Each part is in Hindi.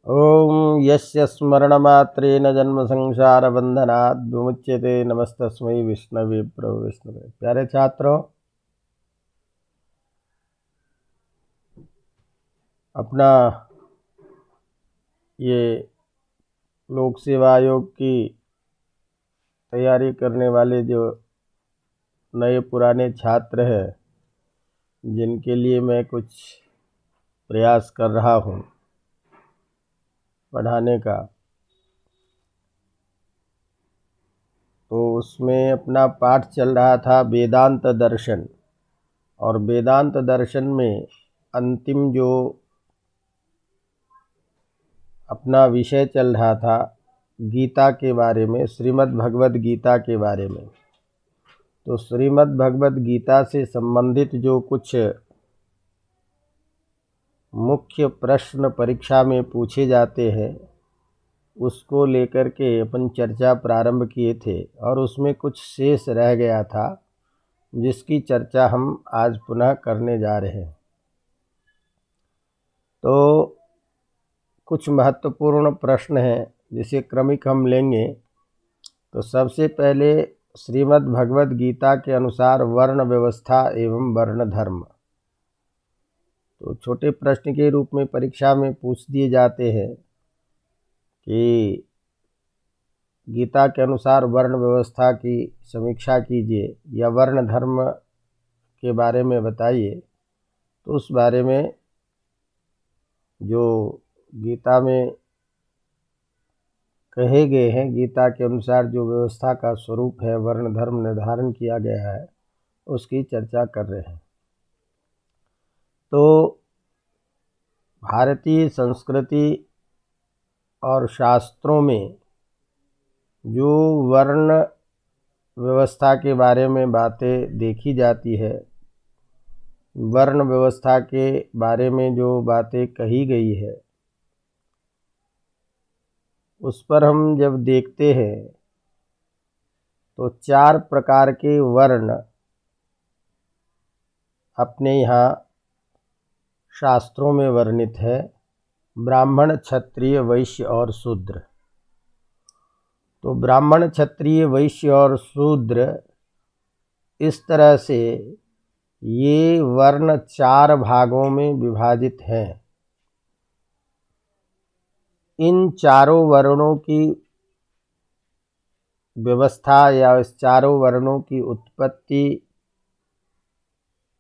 ओम यस्य स्मरणमात्रेण जन्मसंसारबन्धनात् विमुच्यते नमस्तस्मै विष्णवे प्रभु विष्णवे। प्यारे छात्रों, अपना ये लोक सेवा आयोग की तैयारी करने वाले जो नए पुराने छात्र हैं, जिनके लिए मैं कुछ प्रयास कर रहा हूँ पढ़ाने का, तो उसमें अपना पाठ चल रहा था वेदांत दर्शन। और वेदांत दर्शन में अंतिम जो अपना विषय चल रहा था गीता के बारे में, श्रीमद् भगवद गीता के बारे में। तो श्रीमद् भगवद गीता से संबंधित जो कुछ मुख्य प्रश्न परीक्षा में पूछे जाते हैं, उसको लेकर के अपन चर्चा प्रारंभ किए थे और उसमें कुछ शेष रह गया था, जिसकी चर्चा हम आज पुनः करने जा रहे हैं। तो कुछ महत्वपूर्ण प्रश्न हैं जिसे क्रमिक हम लेंगे। तो सबसे पहले श्रीमद् भगवद गीता के अनुसार वर्ण व्यवस्था एवं वर्ण धर्म, तो छोटे प्रश्न के रूप में परीक्षा में पूछ दिए जाते हैं कि गीता के अनुसार वर्ण व्यवस्था की समीक्षा कीजिए या वर्ण धर्म के बारे में बताइए। तो उस बारे में जो गीता में कहे गए हैं, गीता के अनुसार जो व्यवस्था का स्वरूप है, वर्ण धर्म निर्धारण किया गया है, उसकी चर्चा कर रहे हैं। तो भारतीय संस्कृति और शास्त्रों में जो वर्ण व्यवस्था के बारे में बातें देखी जाती है, वर्ण व्यवस्था के बारे में जो बातें कही गई है, उस पर हम जब देखते हैं तो 4 प्रकार के वर्ण अपने यहाँ शास्त्रों में वर्णित है: ब्राह्मण, क्षत्रिय, वैश्य और शूद्र। तो ब्राह्मण, क्षत्रिय, वैश्य और शूद्र, इस तरह से ये वर्ण 4 भागों में विभाजित हैं। इन चारों वर्णों की व्यवस्था या इस चारों वर्णों की उत्पत्ति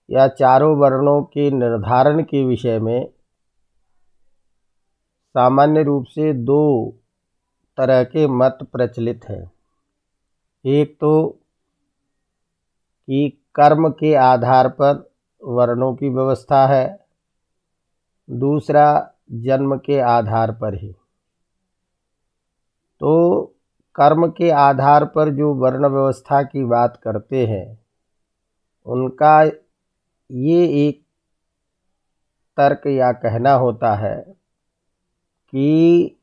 या चारों वर्णों के निर्धारण के विषय में सामान्य रूप से 2 तरह के मत प्रचलित हैं। एक तो कि कर्म के आधार पर वर्णों की व्यवस्था है, दूसरा जन्म के आधार पर ही। तो कर्म के आधार पर जो वर्ण व्यवस्था की बात करते हैं, उनका ये एक तर्क या कहना होता है कि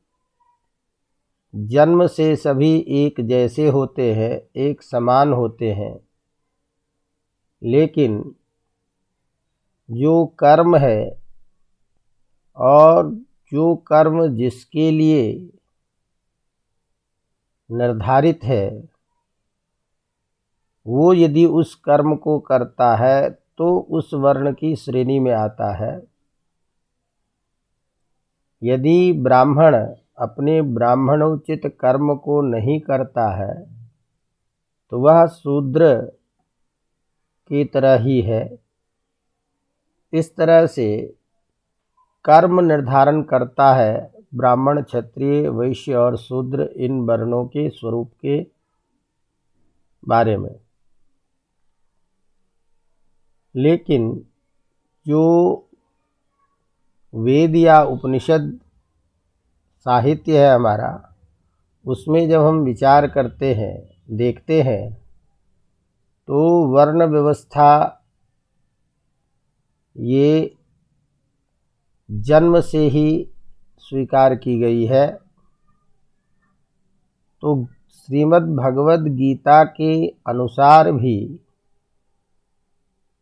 जन्म से सभी एक जैसे होते हैं, एक समान होते हैं, लेकिन जो कर्म है और जो कर्म जिसके लिए निर्धारित है, वो यदि उस कर्म को करता है तो उस वर्ण की श्रेणी में आता है। यदि ब्राह्मण अपने ब्राह्मणोचित कर्म को नहीं करता है तो वह शूद्र की तरह ही है। इस तरह से कर्म निर्धारण करता है ब्राह्मण, क्षत्रिय, वैश्य और शूद्र, इन वर्णों के स्वरूप के बारे में। लेकिन जो वेद या उपनिषद साहित्य है हमारा, उसमें जब हम विचार करते हैं, देखते हैं, तो वर्ण व्यवस्था ये जन्म से ही स्वीकार की गई है। तो श्रीमद् भगवद गीता के अनुसार भी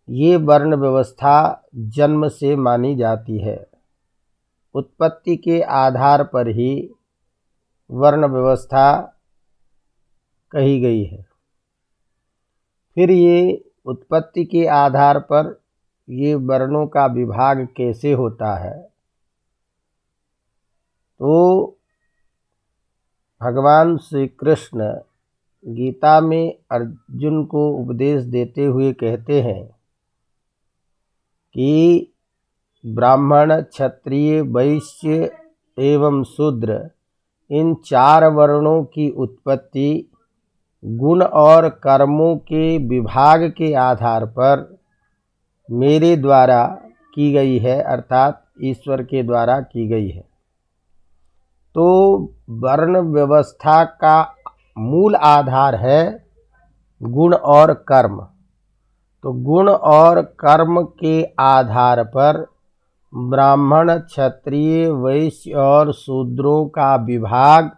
ये वर्ण व्यवस्था जन्म से मानी जाती है। उत्पत्ति के आधार पर ही वर्ण व्यवस्था कही गई है। फिर ये उत्पत्ति के आधार पर ये वर्णों का विभाग कैसे होता है, तो भगवान श्री कृष्ण गीता में अर्जुन को उपदेश देते हुए कहते हैं कि ब्राह्मण, क्षत्रिय, वैश्य एवं शूद्र इन 4 वर्णों की उत्पत्ति गुण और कर्मों के विभाग के आधार पर मेरे द्वारा की गई है, अर्थात ईश्वर के द्वारा की गई है। तो वर्ण व्यवस्था का मूल आधार है गुण और कर्म। तो गुण और कर्म के आधार पर ब्राह्मण, क्षत्रिय, वैश्य और शूद्रों का विभाग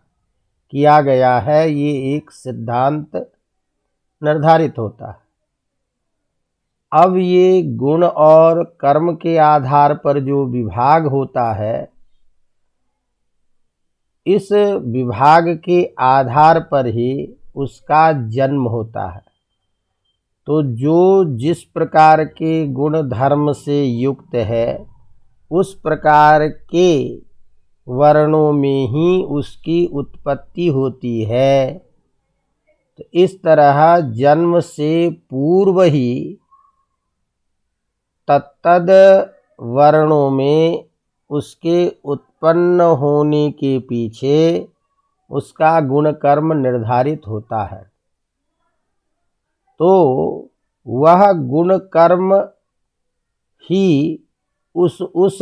किया गया है, ये एक सिद्धांत निर्धारित होता है। अब ये गुण और कर्म के आधार पर जो विभाग होता है, इस विभाग के आधार पर ही उसका जन्म होता है। तो जो जिस प्रकार के गुण धर्म से युक्त है, उस प्रकार के वर्णों में ही उसकी उत्पत्ति होती है। तो इस तरह जन्म से पूर्व ही तत्तद वर्णों में उसके उत्पन्न होने के पीछे उसका गुण कर्म निर्धारित होता है। तो वह गुण कर्म ही उस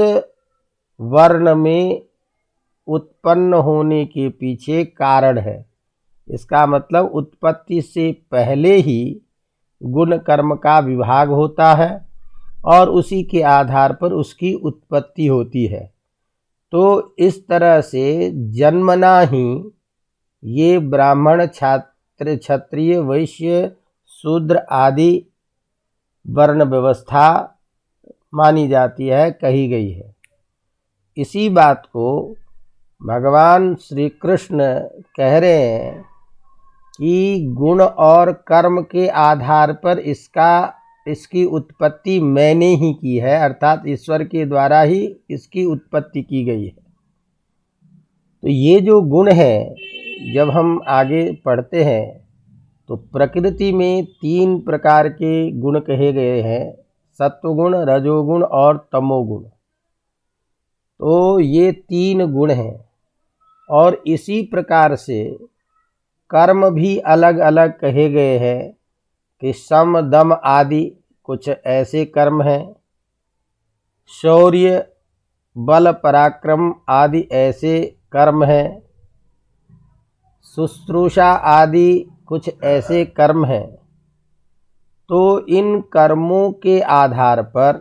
वर्ण में उत्पन्न होने के पीछे कारण है। इसका मतलब उत्पत्ति से पहले ही गुण कर्म का विभाग होता है और उसी के आधार पर उसकी उत्पत्ति होती है। तो इस तरह से जन्मना ही ये ब्राह्मण, छात्र, क्षत्रिय, वैश्य, शूद्र आदि वर्ण व्यवस्था मानी जाती है, कही गई है। इसी बात को भगवान श्री कृष्ण कह रहे हैं कि गुण और कर्म के आधार पर इसकी उत्पत्ति मैंने ही की है, अर्थात ईश्वर के द्वारा ही इसकी उत्पत्ति की गई है। तो ये जो गुण है, जब हम आगे पढ़ते हैं तो प्रकृति में 3 प्रकार के गुण कहे गए हैं, सत्वगुण, रजोगुण और तमोगुण। तो ये 3 गुण हैं और इसी प्रकार से कर्म भी अलग अलग कहे गए हैं कि सम, दम आदि कुछ ऐसे कर्म हैं, शौर्य, बल, पराक्रम आदि ऐसे कर्म हैं, शुश्रूषा आदि कुछ ऐसे कर्म हैं। तो इन कर्मों के आधार पर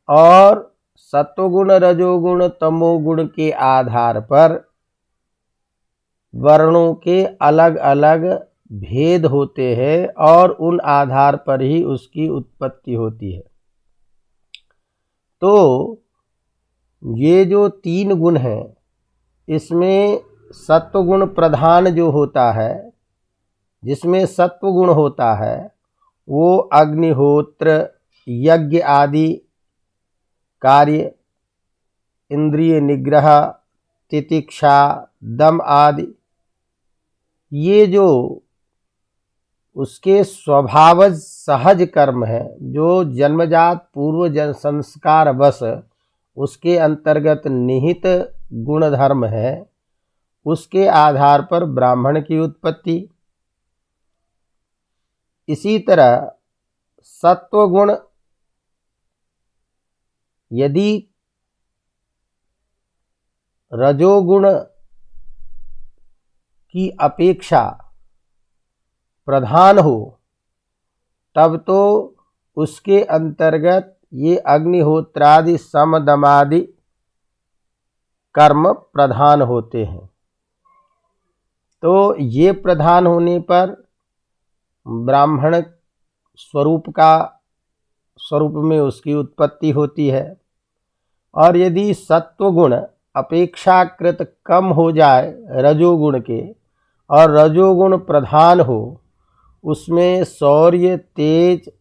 और सत्वगुण, रजोगुण, तमोगुण के आधार पर वर्णों के अलग अलग भेद होते हैं और उन आधार पर ही उसकी उत्पत्ति होती है। तो ये जो 3 गुण हैं, इसमें सत्वगुण प्रधान जो होता है, जिसमें सत्वगुण होता है, वो अग्निहोत्र, यज्ञ आदि कार्य, इंद्रिय निग्रह, तितिक्षा, दम आदि, ये जो उसके स्वभावज सहज कर्म है, जो जन्मजात पूर्व जन संस्कार वश उसके अंतर्गत निहित गुण धर्म है, उसके आधार पर ब्राह्मण की उत्पत्ति। इसी तरह सत्वगुण यदि रजोगुण की अपेक्षा प्रधान हो, तब तो उसके अंतर्गत ये अग्निहोत्रादि, सम, दमादि कर्म प्रधान होते हैं। तो ये प्रधान होने पर ब्राह्मण स्वरूप में उसकी उत्पत्ति होती है। और यदि सत्वगुण अपेक्षाकृत कम हो जाए रजोगुण के और रजोगुण प्रधान हो, उसमें शौर्य, तेज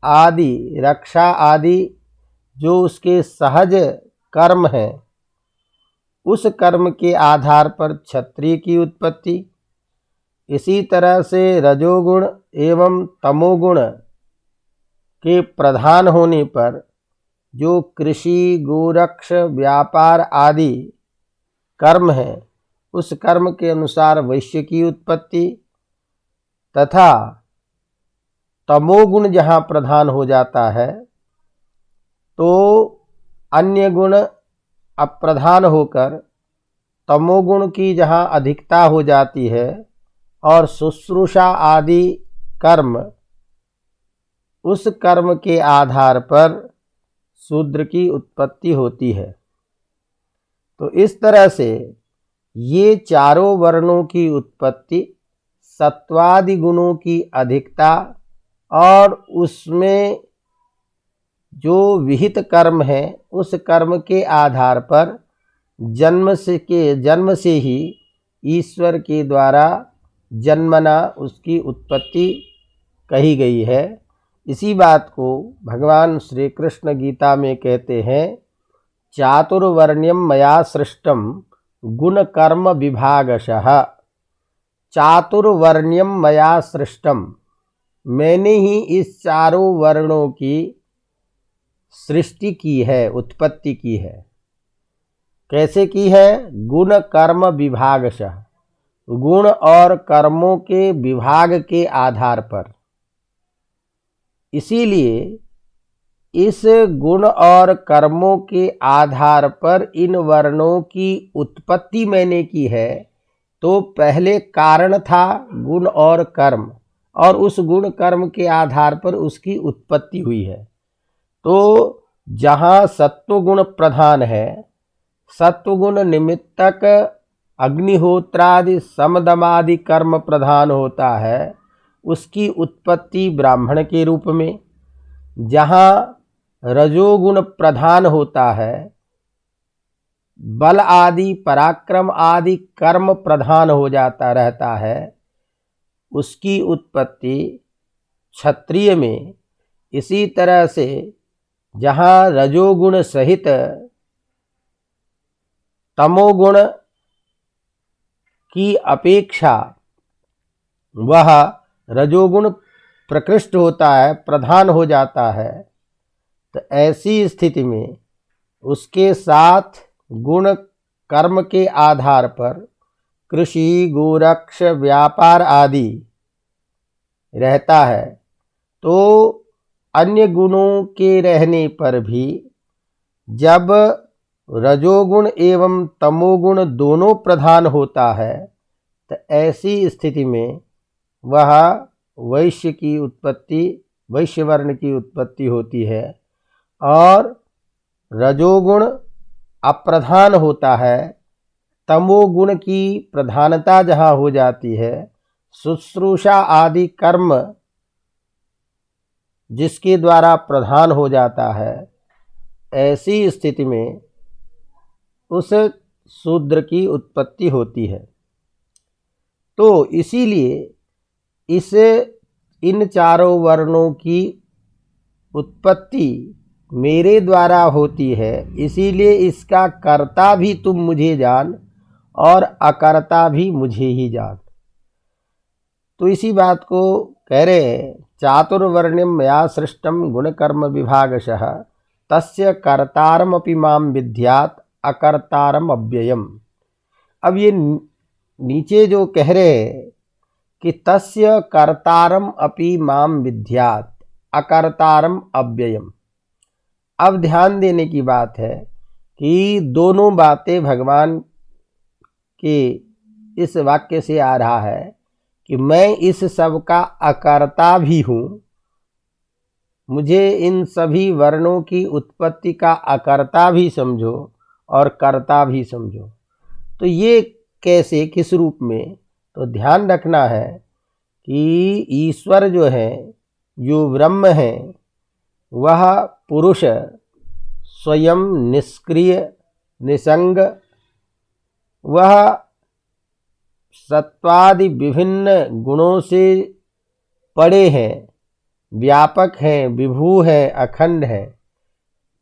आदि, रक्षा आदि जो उसके सहज कर्म हैं, उस कर्म के आधार पर क्षत्रिय की उत्पत्ति। इसी तरह से रजोगुण एवं तमोगुण के प्रधान होने पर जो कृषि, गोरक्ष, व्यापार आदि कर्म हैं, उस कर्म के अनुसार वैश्य की उत्पत्ति, तथा तमोगुण जहाँ प्रधान हो जाता है तो अन्य गुण अप्रधान होकर तमोगुण की जहाँ अधिकता हो जाती है और शुश्रूषा आदि कर्म, उस कर्म के आधार पर शूद्र की उत्पत्ति होती है। तो इस तरह से ये चारों वर्णों की उत्पत्ति सत्वादि गुणों की अधिकता और उसमें जो विहित कर्म है, उस कर्म के आधार पर जन्म से ही ईश्वर के द्वारा जन्मना उसकी उत्पत्ति कही गई है। इसी बात को भगवान श्री कृष्ण गीता में कहते हैं, चातुर्वर्ण्यम मया सृष्टम गुण कर्म विभागशः। चातुर्वर्ण्यम मया सृष्टम, मैंने ही इस चारों वर्णों की सृष्टि की है, उत्पत्ति की है। कैसे की है? गुण कर्म विभागशः, गुण और कर्मों के विभाग के आधार पर। इसीलिए इस गुण और कर्मों के आधार पर इन वर्णों की उत्पत्ति मैंने की है। तो पहले कारण था गुण और कर्म, और उस गुण कर्म के आधार पर उसकी उत्पत्ति हुई है। तो जहाँ सत्वगुण प्रधान है, सत्वगुण निमित्तक अग्निहोत्रादि समदमादि कर्म प्रधान होता है, उसकी उत्पत्ति ब्राह्मण के रूप में। जहाँ रजोगुण प्रधान होता है, बल आदि, पराक्रम आदि कर्म प्रधान हो जाता रहता है, उसकी उत्पत्ति क्षत्रिय में। इसी तरह से जहाँ रजोगुण सहित तमोगुण की अपेक्षा वह रजोगुण प्रकृष्ट होता है, प्रधान हो जाता है, तो ऐसी स्थिति में उसके साथ गुण कर्म के आधार पर कृषि, गोरक्ष, व्यापार आदि रहता है। तो अन्य गुणों के रहने पर भी जब रजोगुण एवं तमोगुण दोनों प्रधान होता है, तो ऐसी स्थिति में वह वैश्य की उत्पत्ति, वैश्य वर्ण की उत्पत्ति होती है। और रजोगुण अप्रधान होता है, तमोगुण की प्रधानता जहाँ हो जाती है, शुश्रूषा आदि कर्म जिसके द्वारा प्रधान हो जाता है, ऐसी स्थिति में उस शूद्र की उत्पत्ति होती है। तो इसीलिए इन चारों वर्णों की उत्पत्ति मेरे द्वारा होती है, इसीलिए इसका कर्ता भी तुम मुझे जान और अकर्ता भी मुझे ही जान। तो इसी बात को कह रहे हैं, चातुर्वर्ण्यम मया सृष्टम गुण कर्म विभागशः तस्य कर्तारमपि माम विद्यात् अकर्तारम अव्ययम। अब ये नीचे जो कह रहे हैं कि तस्य कर्तारम अपि माम विद्यात् अकर्तारम अव्ययम, अब ध्यान देने की बात है कि दोनों बातें भगवान के इस वाक्य से आ रहा है कि मैं इस सब का अकर्ता भी हूँ, मुझे इन सभी वर्णों की उत्पत्ति का अकर्ता भी समझो और कर्ता भी समझो। तो ये कैसे, किस रूप में? तो ध्यान रखना है कि ईश्वर जो है, जो ब्रह्म है, वह पुरुष स्वयं निष्क्रिय निसंग, वह सत्वादि विभिन्न गुणों से परे हैं, व्यापक हैं, विभू है, अखंड है,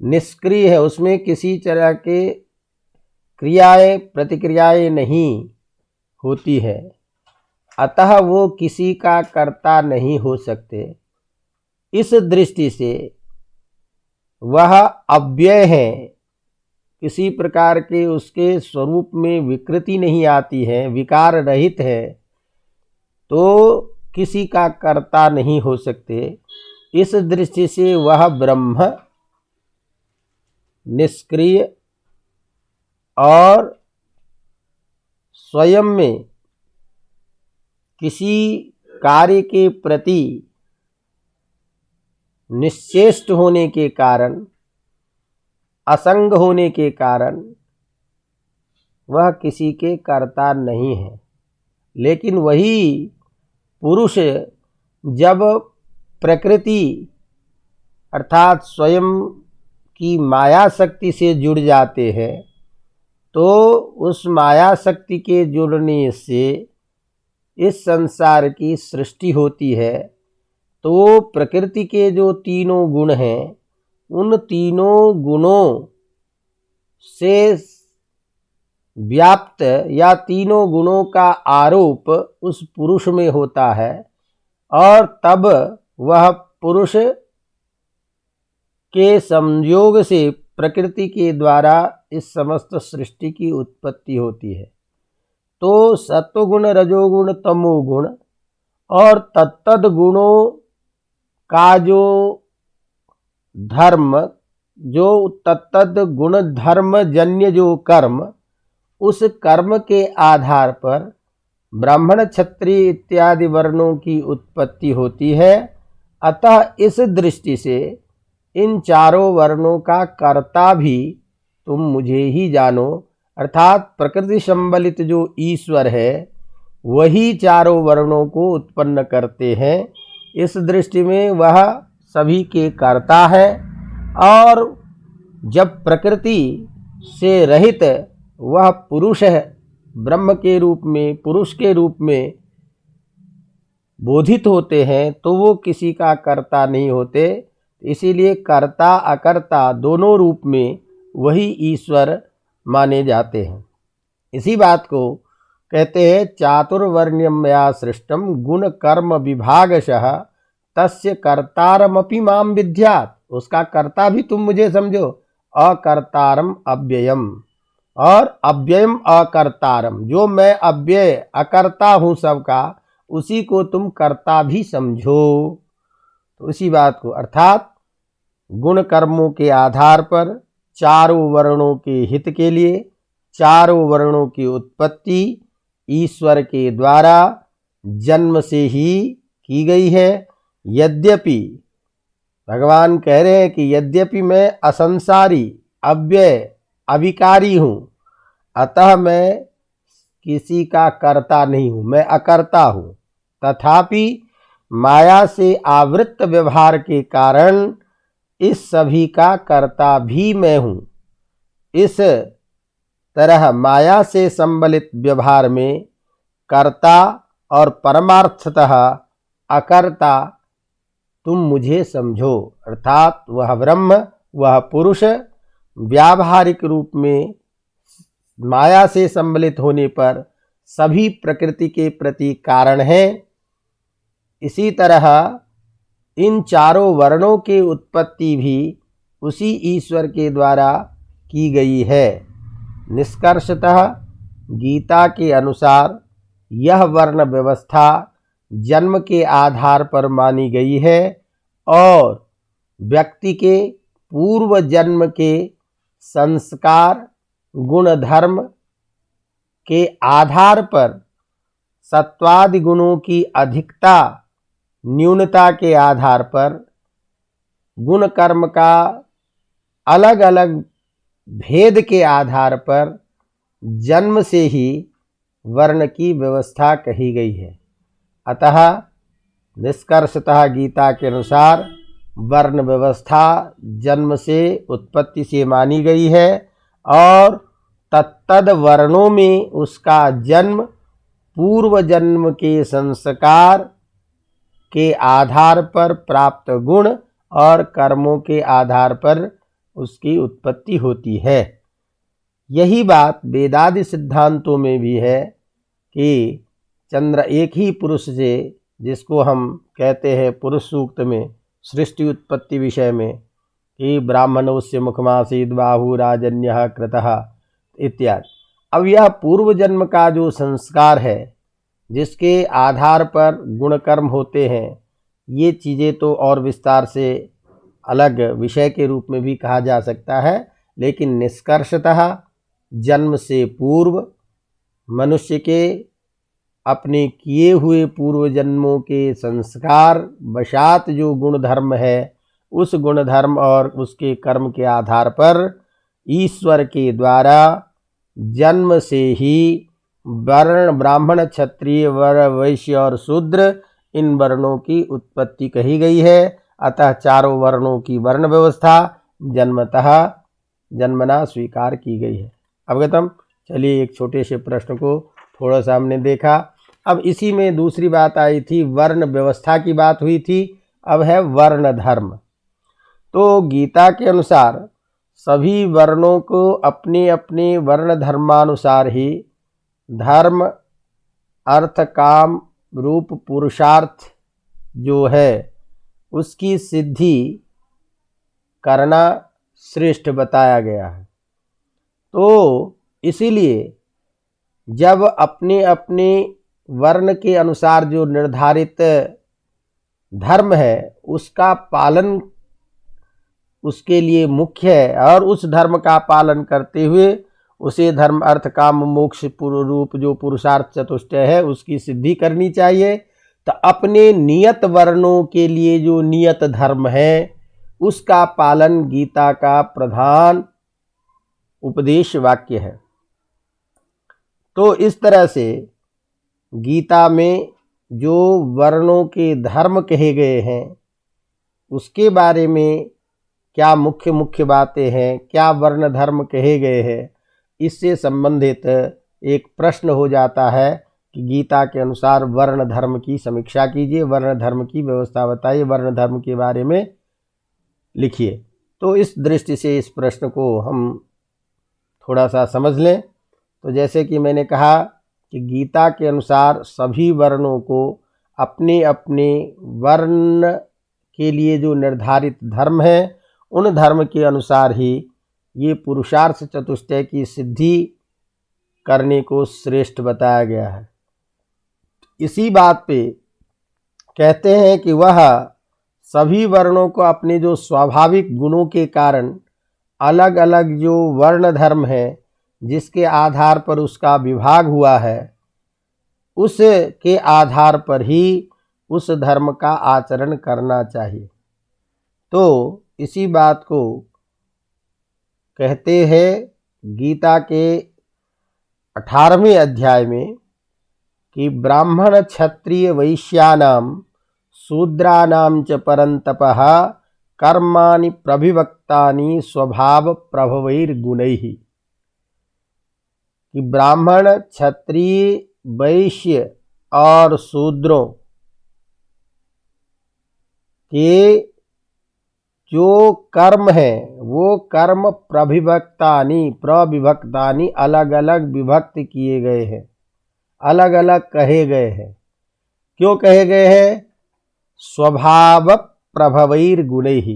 निष्क्रिय है, उसमें किसी तरह के क्रियाएं प्रतिक्रियाएं नहीं होती है, अतः वो किसी का कर्ता नहीं हो सकते। इस दृष्टि से वह अव्यय है, किसी प्रकार के उसके स्वरूप में विकृति नहीं आती है, विकार रहित है, तो किसी का कर्ता नहीं हो सकते। इस दृष्टि से वह ब्रह्म निष्क्रिय और स्वयं में किसी कार्य के प्रति निश्चेष्ट होने के कारण, असंग होने के कारण वह किसी के कर्ता नहीं है। लेकिन वही पुरुष जब प्रकृति अर्थात स्वयं की माया शक्ति से जुड़ जाते हैं, तो उस माया शक्ति के जुड़ने से इस संसार की सृष्टि होती है। तो प्रकृति के जो तीनों गुण हैं, उन तीनों गुणों से व्याप्त या तीनों गुणों का आरोप उस पुरुष में होता है, और तब वह पुरुष के संयोग से प्रकृति के द्वारा इस समस्त सृष्टि की उत्पत्ति होती है। तो सत्वगुण, रजोगुण, तमोगुण और तत्तद गुणों का जो धर्म, जो तत्तद गुण धर्म जन्य जो कर्म, उस कर्म के आधार पर ब्राह्मण, क्षत्रिय इत्यादि वर्णों की उत्पत्ति होती है। अतः इस दृष्टि से इन चारों वर्णों का कर्ता भी तुम मुझे ही जानो, अर्थात प्रकृति संबलित जो ईश्वर है वही चारों वर्णों को उत्पन्न करते हैं। इस दृष्टि में वह सभी के कर्ता है, और जब प्रकृति से रहित वह पुरुष है, ब्रह्म के रूप में, पुरुष के रूप में बोधित होते हैं, तो वो किसी का कर्ता नहीं होते। इसीलिए कर्ता अकर्ता दोनों रूप में वही ईश्वर माने जाते हैं। इसी बात को कहते हैं चातुर्वर्ण्यम मया सृष्टम गुण कर्म विभागशः तस्य कर्तारमपि माम विद्यात्। उसका कर्ता भी तुम मुझे समझो। अकर्तारम अव्ययम, और अव्ययम अकर्तारम, जो मैं अव्यय अकर्ता हूँ सबका, उसी को तुम कर्ता भी समझो। तो उसी बात को अर्थात गुण कर्मों के आधार पर चारों वर्णों के हित के लिए चारों वर्णों की उत्पत्ति ईश्वर के द्वारा जन्म से ही की गई है। यद्यपि भगवान कह रहे हैं कि यद्यपि मैं असंसारी, अव्यय, अविकारी हूँ, अतः मैं किसी का कर्ता नहीं हूँ, मैं अकर्ता हूँ, तथापि माया से आवृत्त व्यवहार के कारण इस सभी का कर्ता भी मैं हूँ। इस तरह माया से संबलित व्यवहार में कर्ता और परमार्थतः अकर्ता तुम मुझे समझो, अर्थात वह ब्रह्म, वह पुरुष व्यावहारिक रूप में माया से सम्मिलित होने पर सभी प्रकृति के प्रति कारण है। इसी तरह इन चारों वर्णों की उत्पत्ति भी उसी ईश्वर के द्वारा की गई है। निष्कर्षतः गीता के अनुसार यह वर्ण व्यवस्था जन्म के आधार पर मानी गई है और व्यक्ति के पूर्व जन्म के संस्कार गुण धर्म के आधार पर सत्वादि गुणों की अधिकता न्यूनता के आधार पर गुण कर्म का अलग अलग भेद के आधार पर जन्म से ही वर्ण की व्यवस्था कही गई है। अतः निष्कर्षतः गीता के अनुसार वर्ण व्यवस्था जन्म से उत्पत्ति से मानी गई है और तत्तद वर्णों में उसका जन्म पूर्व जन्म के संस्कार के आधार पर प्राप्त गुण और कर्मों के आधार पर उसकी उत्पत्ति होती है। यही बात वेदादि सिद्धांतों में भी है कि चंद्र एक ही पुरुष से, जिसको हम कहते हैं पुरुष सूक्त में सृष्टि उत्पत्ति विषय में कि ब्राह्मणोस्य मुखमासीद बाहु राजन्यः कृतः इत्यादि। अब यह पूर्व जन्म का जो संस्कार है जिसके आधार पर गुण कर्म होते हैं, ये चीज़ें तो और विस्तार से अलग विषय के रूप में भी कहा जा सकता है, लेकिन निष्कर्षतः जन्म से पूर्व मनुष्य के अपने किए हुए पूर्व जन्मों के संस्कार वशात जो गुण धर्म है, उस गुण धर्म और उसके कर्म के आधार पर ईश्वर के द्वारा जन्म से ही वर्ण ब्राह्मण क्षत्रिय वैश्य और शूद्र इन वर्णों की उत्पत्ति कही गई है। अतः चारों वर्णों की वर्ण व्यवस्था जन्मना स्वीकार की गई है। अवगतम। चलिए एक छोटे से प्रश्न को थोड़ा सा हमने देखा। अब इसी में दूसरी बात आई थी, वर्ण व्यवस्था की बात हुई थी, अब है वर्ण धर्म। तो गीता के अनुसार सभी वर्णों को अपने अपने वर्ण धर्मानुसार ही धर्म अर्थ काम रूप पुरुषार्थ जो है उसकी सिद्धि करना श्रेष्ठ बताया गया है। तो इसीलिए जब अपने अपने वर्ण के अनुसार जो निर्धारित धर्म है उसका पालन उसके लिए मुख्य है और उस धर्म का पालन करते हुए उसे धर्म अर्थ काम मोक्ष रूप जो पुरुषार्थ चतुष्टय है उसकी सिद्धि करनी चाहिए। तो अपने नियत वर्णों के लिए जो नियत धर्म है उसका पालन गीता का प्रधान उपदेश वाक्य है। तो इस तरह से गीता में जो वर्णों के धर्म कहे गए हैं उसके बारे में क्या मुख्य मुख्य बातें हैं, क्या वर्ण धर्म कहे गए हैं, इससे संबंधित एक प्रश्न हो जाता है कि गीता के अनुसार वर्ण धर्म की समीक्षा कीजिए, वर्ण धर्म की व्यवस्था बताइए, वर्ण धर्म के बारे में लिखिए। तो इस दृष्टि से इस प्रश्न को हम थोड़ा सा समझ लें। तो जैसे कि मैंने कहा कि गीता के अनुसार सभी वर्णों को अपने अपने वर्ण के लिए जो निर्धारित धर्म है उन धर्म के अनुसार ही ये पुरुषार्थ चतुष्टय की सिद्धि करने को श्रेष्ठ बताया गया है। इसी बात पे कहते हैं कि वह सभी वर्णों को अपने जो स्वाभाविक गुणों के कारण अलग अलग जो वर्ण धर्म है जिसके आधार पर उसका विभाग हुआ है उसके आधार पर ही उस धर्म का आचरण करना चाहिए। तो इसी बात को कहते हैं गीता के 18वें अध्याय में कि ब्राह्मण क्षत्रिय वैश्यानाम शूद्रानाम च परंतपः कर्माणि प्रभिवक्तानि स्वभाव प्रभवैर्गुणैः। कि ब्राह्मण क्षत्रिय वैश्य और शूद्रों के जो कर्म है वो कर्म प्रविभक्तानि अलग अलग विभक्त किए गए हैं, अलग अलग कहे गए हैं। क्यों कहे गए हैं? स्वभाव प्रभवैर्गुणैः,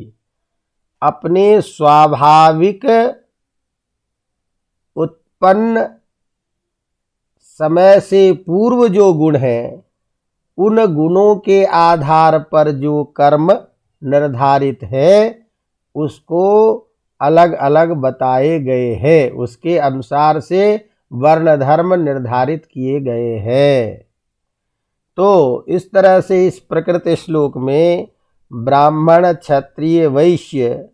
अपने स्वाभाविक उत्पन्न समय से पूर्व जो गुण हैं उन गुणों के आधार पर जो कर्म निर्धारित है उसको अलग अलग बताए गए हैं, उसके अनुसार से वर्ण धर्म निर्धारित किए गए हैं। तो इस तरह से इस प्रकृत श्लोक में ब्राह्मण क्षत्रिय वैश्य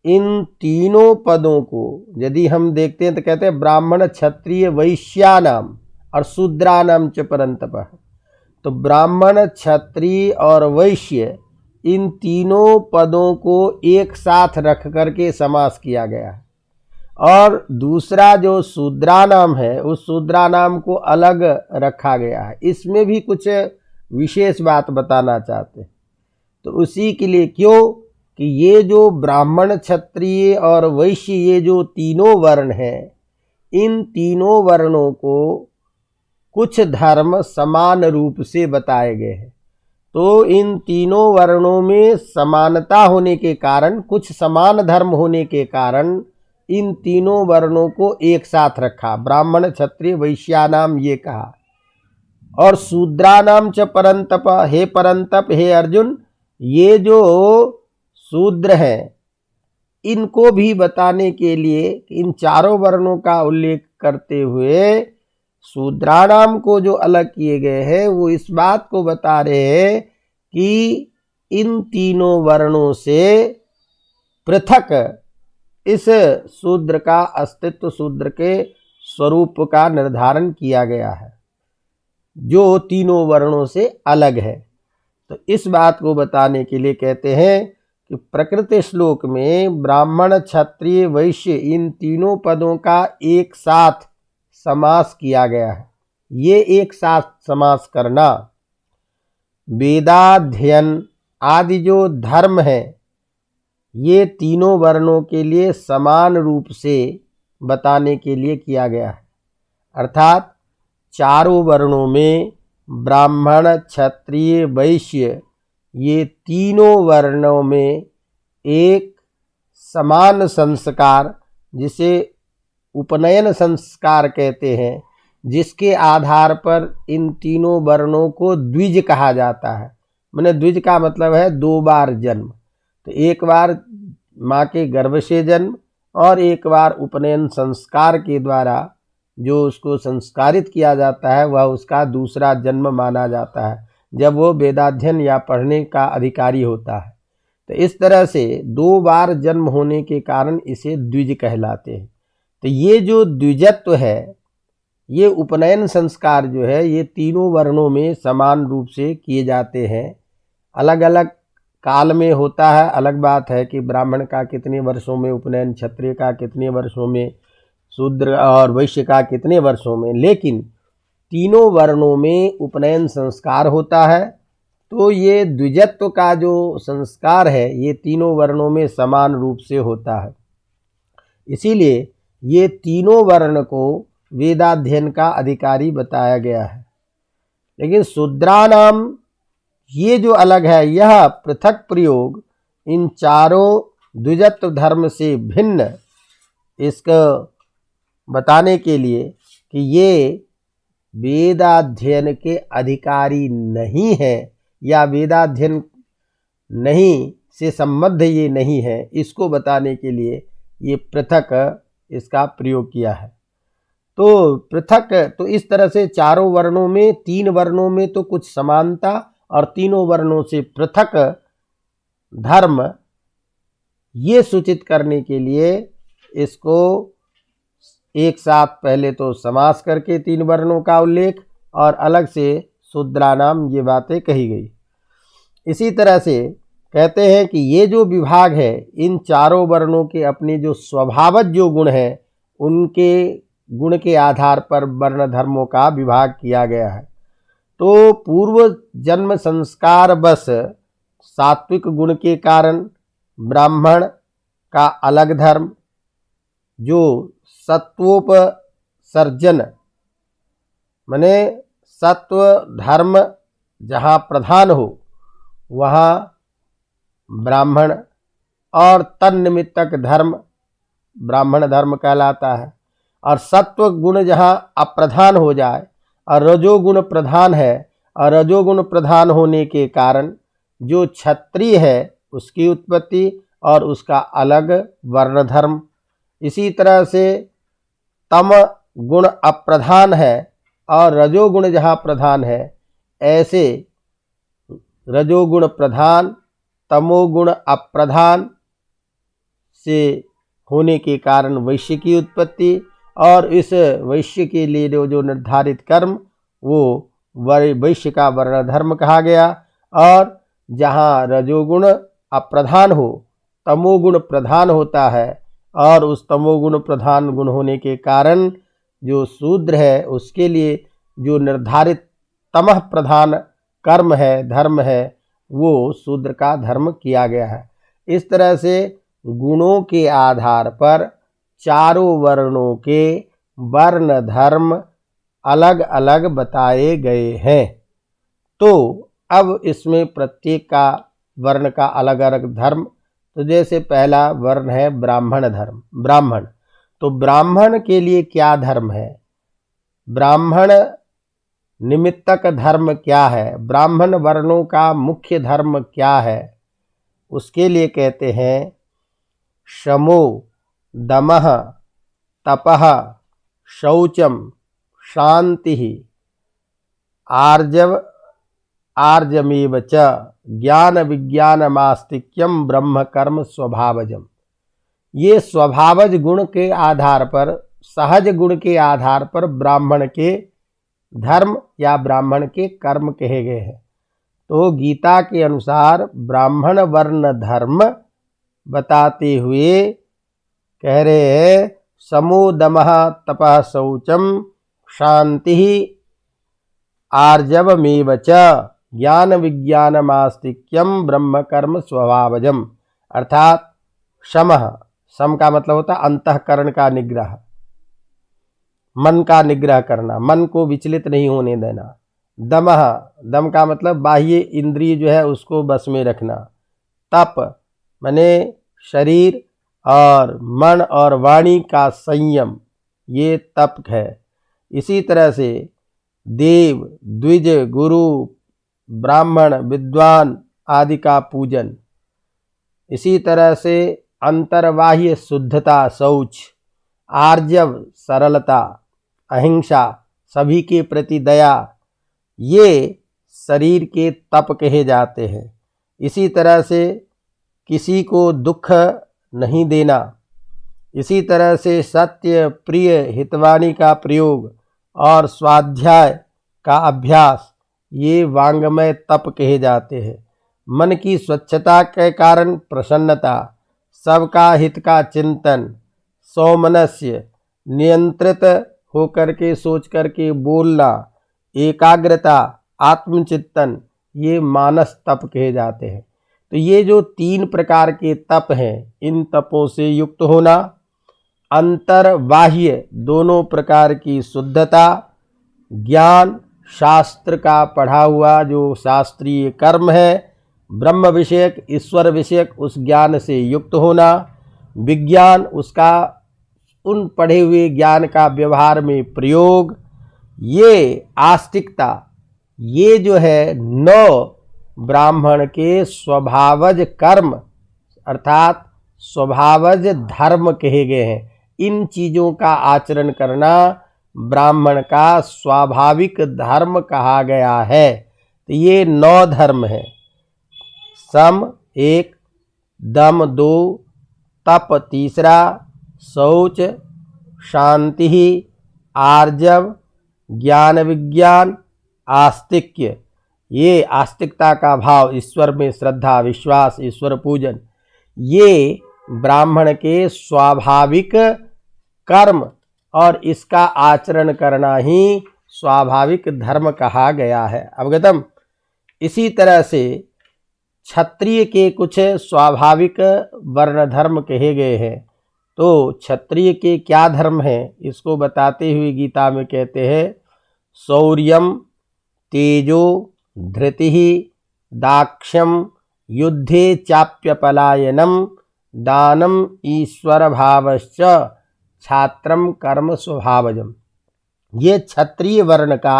इन तीनों पदों को यदि हम देखते हैं तो कहते हैं ब्राह्मण क्षत्रिय वैश्यानाम और शूद्रानाम च परंतपः। तो ब्राह्मण क्षत्रिय और वैश्य इन तीनों पदों को एक साथ रख करके समास किया गया है। और दूसरा जो शूद्रा नाम है उस शूद्रा नाम को अलग रखा गया है। इसमें भी कुछ विशेष बात बताना चाहते हैं। तो उसी के लिए क्यों कि ये जो ब्राह्मण, क्षत्रिय और वैश्य, ये जो तीनों वर्ण हैं, इन तीनों वर्णों को कुछ धर्म समान रूप से बताए गए हैं। तो इन तीनों वर्णों में समानता होने के कारण, कुछ समान धर्म होने के कारण इन तीनों वर्णों को एक साथ रखा, ब्राह्मण, क्षत्रिय, वैश्यानाम ये कहा। और शूद्रानाम च परंतप, हे परंतप, हे अर्जुन, ये जो शूद्र हैं इनको भी बताने के लिए इन चारों वर्णों का उल्लेख करते हुए शूद्रानाम को जो अलग किए गए हैं वो इस बात को बता रहे हैं कि इन तीनों वर्णों से पृथक इस शूद्र का अस्तित्व, शूद्र के स्वरूप का निर्धारण किया गया है जो तीनों वर्णों से अलग है। तो इस बात को बताने के लिए कहते हैं कि प्रकृति श्लोक में ब्राह्मण, क्षत्रिय, वैश्य इन तीनों पदों का एक साथ समास किया गया है। ये एक साथ समास करना वेदाध्ययन आदि जो धर्म है ये तीनों वर्णों के लिए समान रूप से बताने के लिए किया गया है। अर्थात चारों वर्णों में ब्राह्मण, क्षत्रिय, वैश्य ये तीनों वर्णों में एक समान संस्कार, जिसे उपनयन संस्कार कहते हैं, जिसके आधार पर इन तीनों वर्णों को द्विज कहा जाता है। माने द्विज का मतलब है दो बार जन्म। तो एक बार माँ के गर्भ से जन्म और एक बार उपनयन संस्कार के द्वारा जो उसको संस्कारित किया जाता है वह उसका दूसरा जन्म माना जाता है, जब वो वेदाध्ययन या पढ़ने का अधिकारी होता है। तो इस तरह से दो बार जन्म होने के कारण इसे द्विज कहलाते हैं। तो ये जो द्विजत्व है, ये उपनयन संस्कार जो है ये तीनों वर्णों में समान रूप से किए जाते हैं। अलग अलग काल में होता है, अलग बात है कि ब्राह्मण का कितने वर्षों में उपनयन, क्षत्रिय का कितने वर्षों में, शूद्र और वैश्य का कितने वर्षों में, लेकिन तीनों वर्णों में उपनयन संस्कार होता है। तो ये द्विजत्व का जो संस्कार है ये तीनों वर्णों में समान रूप से होता है। इसीलिए ये तीनों वर्ण को वेदाध्ययन का अधिकारी बताया गया है। लेकिन शूद्रानाम ये जो अलग है, यह पृथक प्रयोग इन चारों द्विजत्व धर्म से भिन्न इसको बताने के लिए कि ये वेदाध्ययन के अधिकारी नहीं है या वेदाध्ययन नहीं से संबद्ध ये नहीं है, इसको बताने के लिए ये पृथक इसका प्रयोग किया है। तो पृथक, तो इस तरह से चारों वर्णों में, तीन वर्णों में तो कुछ समानता और तीनों वर्णों से पृथक धर्म, ये सूचित करने के लिए इसको एक साथ पहले तो समास करके तीन वर्णों का उल्लेख और अलग से शूद्रानाम ये बातें कही गई। इसी तरह से कहते हैं कि ये जो विभाग है इन चारों वर्णों के अपने जो स्वभावज जो गुण हैं उनके गुण के आधार पर वर्ण धर्मों का विभाग किया गया है। तो पूर्व जन्म संस्कार बस सात्विक गुण के कारण ब्राह्मण का अलग धर्म, जो सत्वोपसर्जन माने सत्व धर्म जहाँ प्रधान हो वहाँ ब्राह्मण, और तन्निमित्तक धर्म ब्राह्मण धर्म कहलाता है। और सत्व गुण जहाँ अप्रधान हो जाए और रजोगुण प्रधान है, और रजोगुण प्रधान होने के कारण जो क्षत्रिय है उसकी उत्पत्ति और उसका अलग वर्ण धर्म। इसी तरह से तम गुण अप्रधान है और रजोगुण जहाँ प्रधान है, ऐसे रजोगुण प्रधान तमोगुण अप्रधान से होने के कारण वैश्य की उत्पत्ति, और इस वैश्य के लिए जो निर्धारित कर्म वो वैश्य का वर्ण धर्म कहा गया। और जहाँ रजोगुण अप्रधान हो, तमोगुण प्रधान होता है, और उस तमोगुण प्रधान गुण होने के कारण जो शूद्र है उसके लिए जो निर्धारित तमः प्रधान कर्म है, धर्म है, वो शूद्र का धर्म किया गया है। इस तरह से गुणों के आधार पर चारों वर्णों के वर्ण धर्म अलग अलग बताए गए हैं। तो अब इसमें प्रत्येक का वर्ण का अलग अलग धर्म। तो जैसे पहला वर्ण है ब्राह्मण धर्म, ब्राह्मण। तो ब्राह्मण के लिए क्या धर्म है, ब्राह्मण निमित्तक धर्म क्या है, ब्राह्मण वर्णों का मुख्य धर्म क्या है, उसके लिए कहते हैं शमो दमः तपः शौचम शांति आर्जमेव च ज्ञान विज्ञानमास्तिक्यम ब्रह्म कर्म स्वभावजम। ये स्वभावज गुण के आधार पर, सहज गुण के आधार पर ब्राह्मण के धर्म या ब्राह्मण के कर्म कहे गए हैं। तो गीता के अनुसार ब्राह्मण वर्ण धर्म बताते हुए कह रहे हैं समो दमः तपः शौचम शांति आर्जवमेव च ज्ञान विज्ञानमास्तिक्यम ब्रह्म कर्म स्वभावजम। अर्थात शमः, सम का मतलब होता है अंतःकरण का निग्रह, मन का निग्रह करना, मन को विचलित नहीं होने देना। दमः, दम का मतलब बाह्य इंद्रिय जो है उसको बस में रखना। तप माने शरीर और मन और वाणी का संयम, ये तप है। इसी तरह से देव, द्विज, गुरु, ब्राह्मण, विद्वान आदि का पूजन। इसी तरह से अंतर्बाह्य शुद्धता, शौच, आर्जव सरलता, अहिंसा, सभी के प्रति दया, ये शरीर के तप कहे जाते हैं। इसी तरह से किसी को दुख नहीं देना, इसी तरह से सत्य, प्रिय, हितवाणी का प्रयोग और स्वाध्याय का अभ्यास, ये वांगमय तप कहे जाते हैं। मन की स्वच्छता के कारण प्रसन्नता, सबका हित का चिंतन, सौमनस्य, नियंत्रित होकर के सोच करके बोलना, एकाग्रता, आत्मचिंतन, ये मानस तप कहे जाते हैं। तो ये जो 3 प्रकार के तप हैं, इन तपों से युक्त होना, अंतर बाह्य दोनों प्रकार की शुद्धता, ज्ञान, शास्त्र का पढ़ा हुआ जो शास्त्रीय कर्म है, ब्रह्म विषयक, ईश्वर विषयक उस ज्ञान से युक्त होना, विज्ञान, उसका उन पढ़े हुए ज्ञान का व्यवहार में प्रयोग, ये आस्तिकता, ये जो है 9 ब्राह्मण के स्वभावज कर्म अर्थात स्वभावज धर्म कहे गए हैं। इन चीज़ों का आचरण करना ब्राह्मण का स्वाभाविक धर्म कहा गया है। तो ये 9 धर्म हैं। सम 1, दम 2, तप 3, शौच, शांति, आर्जव, ज्ञान विज्ञान, आस्तिक्य, ये आस्तिकता का भाव, ईश्वर में श्रद्धा, विश्वास, ईश्वर पूजन, ये ब्राह्मण के स्वाभाविक कर्म और इसका आचरण करना ही स्वाभाविक धर्म कहा गया है। अवगतम। इसी तरह से क्षत्रिय के कुछ स्वाभाविक वर्ण धर्म कहे गए हैं। तो क्षत्रिय के क्या धर्म हैं, इसको बताते हुए गीता में कहते हैं शौर्यम, तेजो, धृति, दाक्ष्यम, युद्धे चाप्यपलायनम, दानम, ईश्वर भावश्च, छात्रम कर्म स्वभावजम। ये क्षत्रिय वर्ण का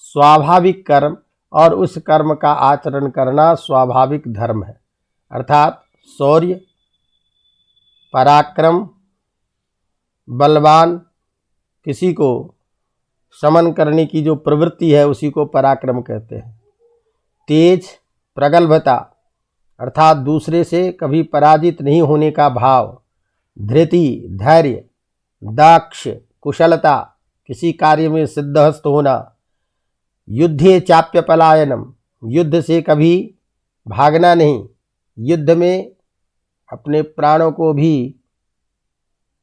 स्वाभाविक कर्म और उस कर्म का आचरण करना स्वाभाविक धर्म है। अर्थात शौर्य, पराक्रम, बलवान, किसी को शमन करने की जो प्रवृत्ति है उसी को पराक्रम कहते हैं। तेज, प्रगल्भता अर्थात दूसरे से कभी पराजित नहीं होने का भाव। धृति, धैर्य। दाक्ष, कुशलता, किसी कार्य में सिद्धहस्त होना। युद्धे चाप्य पलायनम, युद्ध से कभी भागना नहीं, युद्ध में अपने प्राणों को भी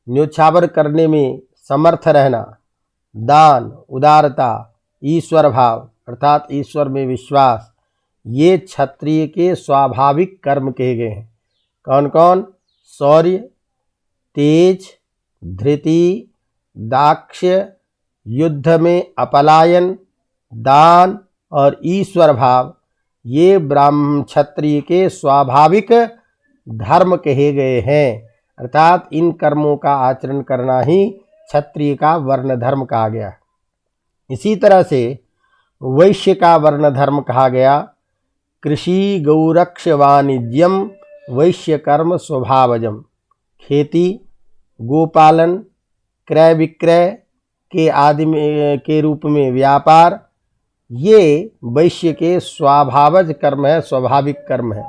न्योछावर करने में समर्थ रहना, दान, उदारता, ईश्वर भाव अर्थात ईश्वर में विश्वास, ये क्षत्रिय के स्वाभाविक कर्म कहे गए हैं। कौन कौन? शौर्य, तेज, धृति, दाक्ष्य, युद्ध में अपलायन, दान और ईश्वर भाव, ये ब्राह्मण क्षत्रिय के स्वाभाविक धर्म कहे गए हैं। अर्थात इन कर्मों का आचरण करना ही क्षत्रिय का वर्ण धर्म कहा गया। इसी तरह से वैश्य का वर्ण धर्म कहा गया। कृषि गौरक्ष वाणिज्यम वैश्य कर्म स्वभावजम। खेती, गोपालन, क्रय विक्रय के आदि में के रूप में व्यापार, ये वैश्य के स्वभावज कर्म है, स्वाभाविक कर्म है।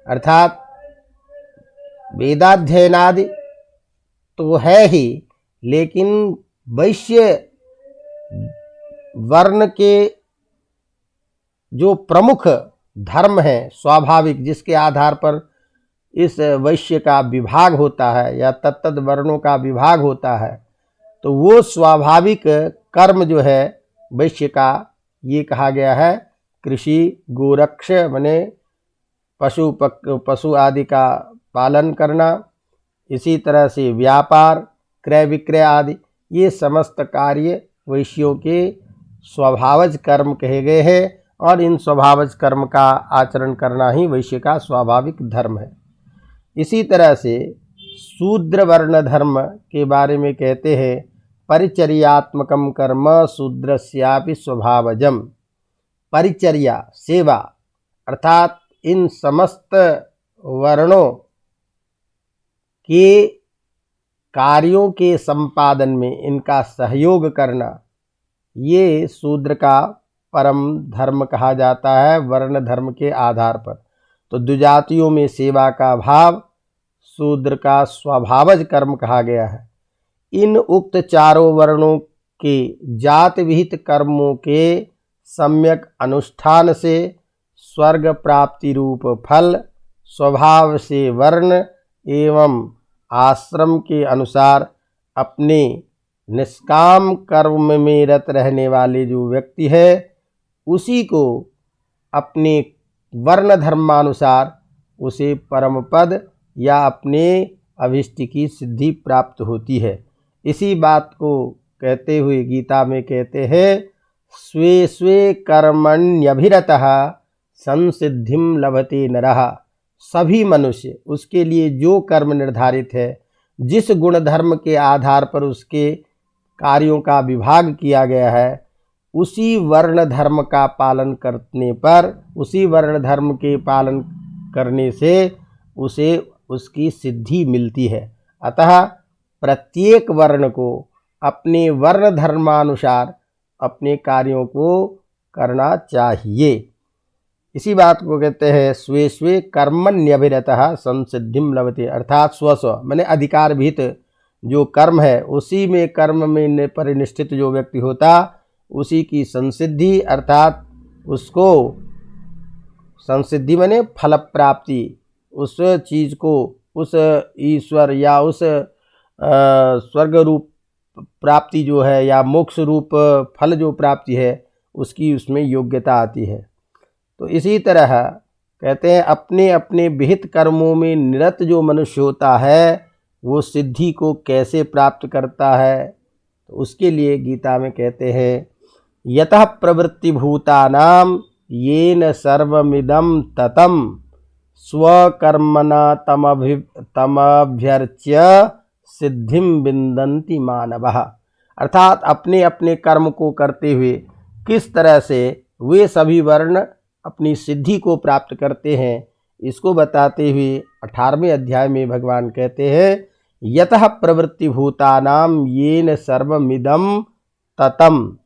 अर्थात वेदाध्ययनादि तो है ही, लेकिन वैश्य वर्ण के जो प्रमुख धर्म है स्वाभाविक, जिसके आधार पर इस वैश्य का विभाग होता है या तत्तद वर्णों का विभाग होता है, तो वो स्वाभाविक कर्म जो है वैश्य का, ये कहा गया है कृषि गोरक्ष माने पशु आदि का पालन करना। इसी तरह से व्यापार, क्रय विक्रय आदि, ये समस्त कार्य वैश्यों के स्वभावज कर्म कहे गए हैं और इन स्वभावज कर्म का आचरण करना ही वैश्य का स्वाभाविक धर्म है। इसी तरह से शूद्र वर्ण धर्म के बारे में कहते हैं परिचर्यात्मकम कर्म शूद्रस्यापि स्वभावजम। परिचर्या, सेवा अर्थात इन समस्त वर्णों के कार्यों के संपादन में इनका सहयोग करना, ये शूद्र का परम धर्म कहा जाता है वर्ण धर्म के आधार पर। तो द्विजातियों में सेवा का भाव शूद्र का स्वभावज कर्म कहा गया है। इन उक्त चारों वर्णों के जात विहित कर्मों के सम्यक अनुष्ठान से स्वर्ग प्राप्ति रूप फल स्वभाव से वर्ण एवं आश्रम के अनुसार अपने निष्काम कर्म में रत रहने वाले जो व्यक्ति है, उसी को अपने वर्ण धर्मानुसार उसे परम पद या अपने अभिष्ट की सिद्धि प्राप्त होती है। इसी बात को कहते हुए गीता में कहते हैं स्वे स्वे कर्मण्यभिरतः संसिद्धिम लभते नरः। सभी मनुष्य, उसके लिए जो कर्म निर्धारित है, जिस गुण धर्म के आधार पर उसके कार्यों का विभाग किया गया है, उसी वर्ण धर्म का पालन करने पर, उसी वर्ण धर्म के पालन करने से उसे उसकी सिद्धि मिलती है। अतः प्रत्येक वर्ण को अपने वर्ण धर्मानुसार अपने कार्यों को करना चाहिए। इसी बात को कहते हैं स्वे स्वे कर्मण्यभिरतः संसिद्धिम लभते। अर्थात स्वस्व माने अधिकार भीत जो कर्म है, उसी में कर्म में परिनिष्ठित जो व्यक्ति होता, उसी की संसिद्धि अर्थात उसको संसिद्धि माने फल प्राप्ति, उस चीज़ को, उस ईश्वर या उस स्वर्ग रूप प्राप्ति जो है या मोक्ष रूप फल जो प्राप्ति है, उसकी उसमें योग्यता आती है। तो इसी तरह कहते हैं अपने अपने विहित कर्मों में निरत जो मनुष्य होता है, वो सिद्धि को कैसे प्राप्त करता है, तो उसके लिए गीता में कहते हैं यतः प्रवृत्ति भूतानाम येन सर्वमिदं ततं स्वकर्मणा तमभ्यर्च्य सिद्धिं विन्दन्ति मानवः। अर्थात अपने अपने कर्म को करते हुए किस तरह से वे सभी वर्ण अपनी सिद्धि को प्राप्त करते हैं, इसको बताते हुए 18वें अध्याय में भगवान कहते हैं यतः प्रवृत्ति भूतानाम येन सर्वमिदं ततं।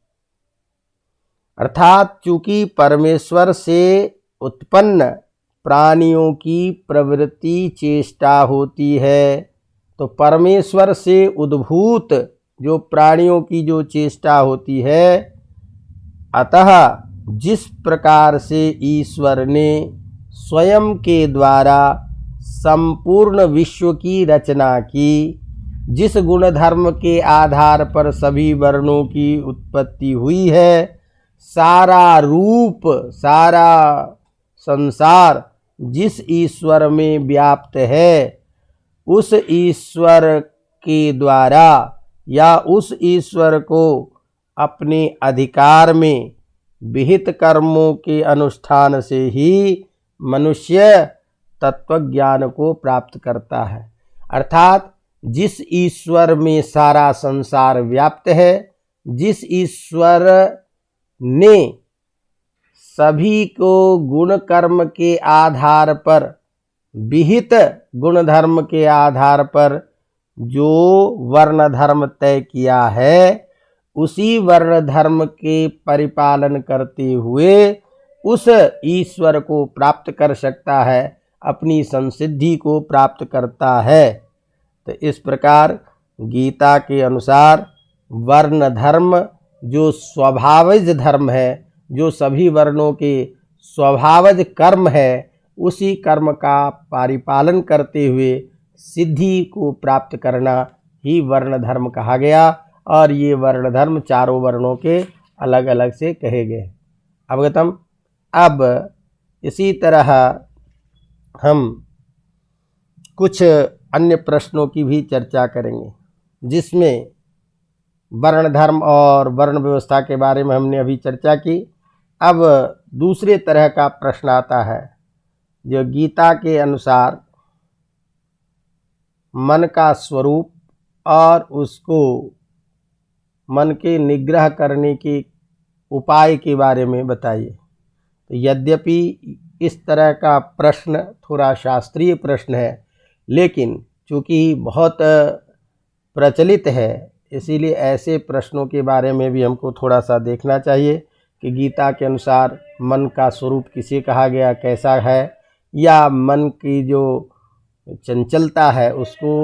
अर्थात चूँकि परमेश्वर से उत्पन्न प्राणियों की प्रवृत्ति चेष्टा होती है, तो परमेश्वर से उद्भूत जो प्राणियों की जो चेष्टा होती है, अतः जिस प्रकार से ईश्वर ने स्वयं के द्वारा संपूर्ण विश्व की रचना की, जिस गुण धर्म के आधार पर सभी वर्णों की उत्पत्ति हुई है, सारा रूप, सारा संसार जिस ईश्वर में व्याप्त है, उस ईश्वर के द्वारा या उस ईश्वर को अपने अधिकार में विहित कर्मों के अनुष्ठान से ही मनुष्य तत्वज्ञान को प्राप्त करता है। अर्थात जिस ईश्वर में सारा संसार व्याप्त है, जिस ईश्वर ने सभी को गुण कर्म के आधार पर, विहित गुण धर्म के आधार पर जो वर्ण धर्म तय किया है, उसी वर्ण धर्म के परिपालन करते हुए उस ईश्वर को प्राप्त कर सकता है, अपनी संसिद्धि को प्राप्त करता है। तो इस प्रकार गीता के अनुसार वर्ण धर्म जो स्वभावज धर्म है, जो सभी वर्णों के स्वभावज कर्म है, उसी कर्म का परिपालन करते हुए सिद्धि को प्राप्त करना ही वर्ण धर्म कहा गया। और ये वर्ण धर्म चारों वर्णों के अलग अलग से कहे गए। अवगतम। अब इसी तरह हम कुछ अन्य प्रश्नों की भी चर्चा करेंगे, जिसमें वर्ण धर्म और वर्ण व्यवस्था के बारे में हमने अभी चर्चा की। अब दूसरे तरह का प्रश्न आता है, जो गीता के अनुसार मन का स्वरूप और उसको मन के निग्रह करने के उपाय के बारे में बताइए। तो यद्यपि इस तरह का प्रश्न थोड़ा शास्त्रीय प्रश्न है, लेकिन चूँकि बहुत प्रचलित है, इसीलिए ऐसे प्रश्नों के बारे में भी हमको थोड़ा सा देखना चाहिए कि गीता के अनुसार मन का स्वरूप किसे कहा गया, कैसा है, या मन की जो चंचलता है उसको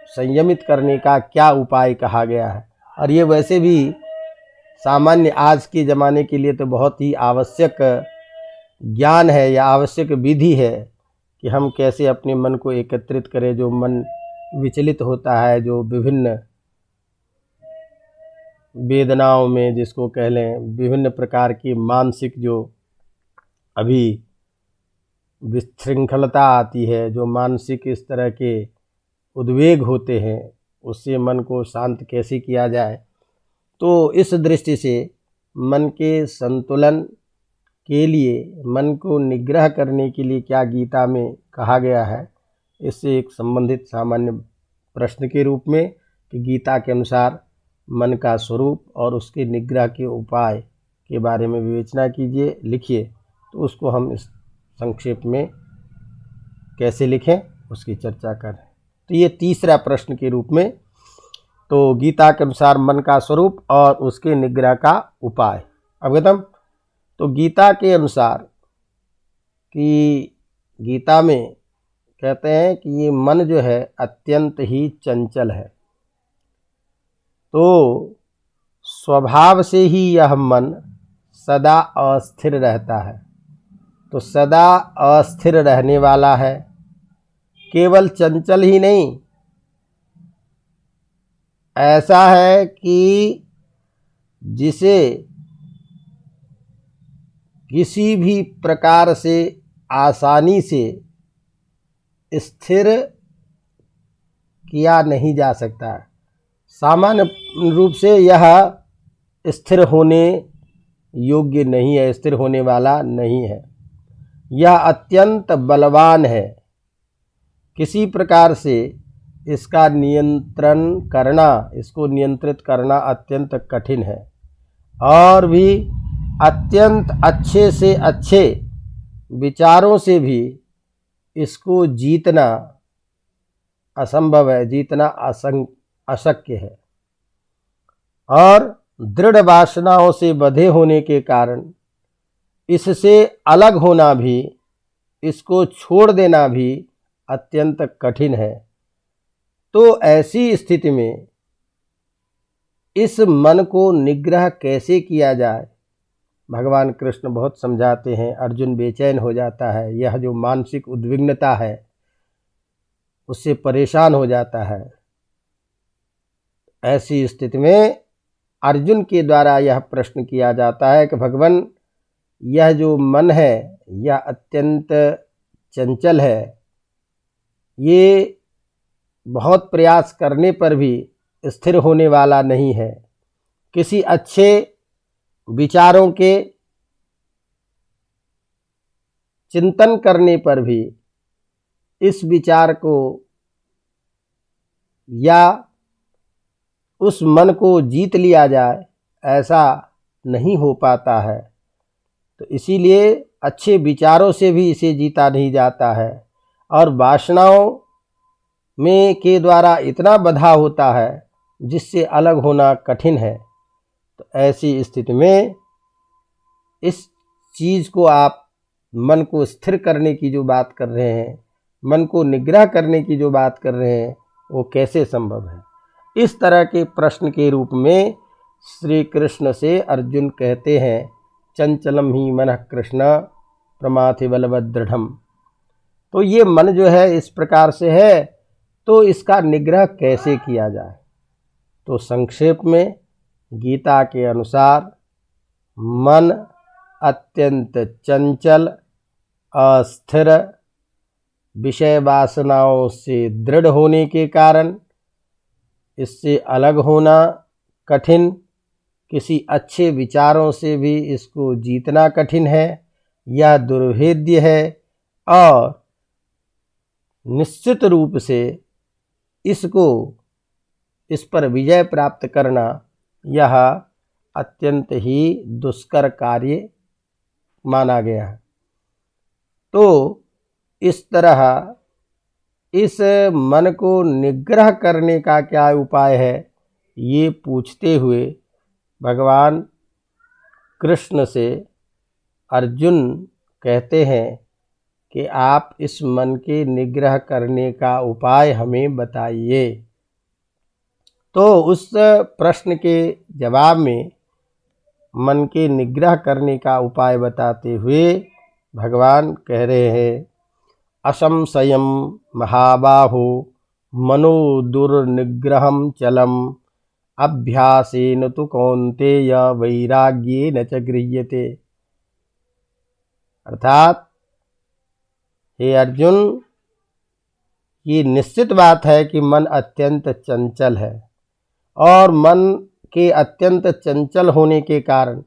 संयमित करने का क्या उपाय कहा गया है। और ये वैसे भी सामान्य आज के ज़माने के लिए तो बहुत ही आवश्यक ज्ञान है या आवश्यक विधि है कि हम कैसे अपने मन को एकत्रित करें। जो मन विचलित होता है, जो विभिन्न वेदनाओं में, जिसको कह लें विभिन्न प्रकार की मानसिक जो अभी विशृंखलता आती है, जो मानसिक इस तरह के उद्वेग होते हैं, उससे मन को शांत कैसे किया जाए। तो इस दृष्टि से मन के संतुलन के लिए, मन को निग्रह करने के लिए क्या गीता में कहा गया है, इससे एक संबंधित सामान्य प्रश्न के रूप में कि गीता के अनुसार मन का स्वरूप और उसके निग्रह के उपाय के बारे में विवेचना कीजिए, लिखिए। तो उसको हम इस संक्षेप में कैसे लिखें उसकी चर्चा करें। तो ये तीसरा प्रश्न के रूप में, तो गीता के अनुसार मन का स्वरूप और उसके निग्रह का उपाय। अवगतम। तो गीता के अनुसार कि गीता में कहते हैं कि ये मन जो है अत्यंत ही चंचल है, तो स्वभाव से ही यह मन सदा अस्थिर रहता है। तो सदा अस्थिर रहने वाला है, केवल चंचल ही नहीं, ऐसा है कि जिसे किसी भी प्रकार से आसानी से स्थिर किया नहीं जा सकता। सामान्य रूप से यह स्थिर होने योग्य नहीं है, स्थिर होने वाला नहीं है। यह अत्यंत बलवान है, किसी प्रकार से इसका नियंत्रण करना, इसको नियंत्रित करना अत्यंत कठिन है, और भी अत्यंत अच्छे से अच्छे विचारों से भी इसको जीतना असंभव है, जीतना अशक्य है। और दृढ़ वासनाओं से बंधे होने के कारण इससे अलग होना भी, इसको छोड़ देना भी अत्यंत कठिन है। तो ऐसी स्थिति में इस मन को निग्रह कैसे किया जाए, भगवान कृष्ण बहुत समझाते हैं। अर्जुन बेचैन हो जाता है, यह जो मानसिक उद्विग्नता है उससे परेशान हो जाता है। ऐसी स्थिति में अर्जुन के द्वारा यह प्रश्न किया जाता है कि भगवान, यह जो मन है यह अत्यंत चंचल है, ये बहुत प्रयास करने पर भी स्थिर होने वाला नहीं है। किसी अच्छे विचारों के चिंतन करने पर भी इस विचार को या उस मन को जीत लिया जाए, ऐसा नहीं हो पाता है। तो इसीलिए अच्छे विचारों से भी इसे जीता नहीं जाता है और वासनाओं में के द्वारा इतना बंधा होता है जिससे अलग होना कठिन है। तो ऐसी स्थिति में इस चीज़ को आप मन को स्थिर करने की जो बात कर रहे हैं, मन को निग्रह करने की जो बात कर रहे हैं, वो कैसे संभव है? इस तरह के प्रश्न के रूप में श्री कृष्ण से अर्जुन कहते हैं, चंचलम ही मनः कृष्ण प्रमाथि बलवद दृढ़म। तो ये मन जो है इस प्रकार से है, तो इसका निग्रह कैसे किया जाए? तो संक्षेप में गीता के अनुसार मन अत्यंत चंचल, अस्थिर, विषय वासनाओं से दृढ़ होने के कारण इससे अलग होना कठिन, किसी अच्छे विचारों से भी इसको जीतना कठिन है, यह दुर्भेद्य है और निश्चित रूप से इस पर विजय प्राप्त करना यह अत्यंत ही दुष्कर कार्य माना गया है। तो इस तरह इस मन को निग्रह करने का क्या उपाय है, ये पूछते हुए भगवान कृष्ण से अर्जुन कहते हैं कि आप इस मन के निग्रह करने का उपाय हमें बताइए। तो उस प्रश्न के जवाब में मन के निग्रह करने का उपाय बताते हुए भगवान कह रहे हैं, असंशयम महाबाहो मनो दुर्निग्रहम चलम अभ्यासेन तु कौन्तेय वैराग्येन च गृह्यते। अर्थात हे अर्जुन, ये निश्चित बात है कि मन अत्यंत चंचल है और मन के अत्यंत चंचल होने के कारण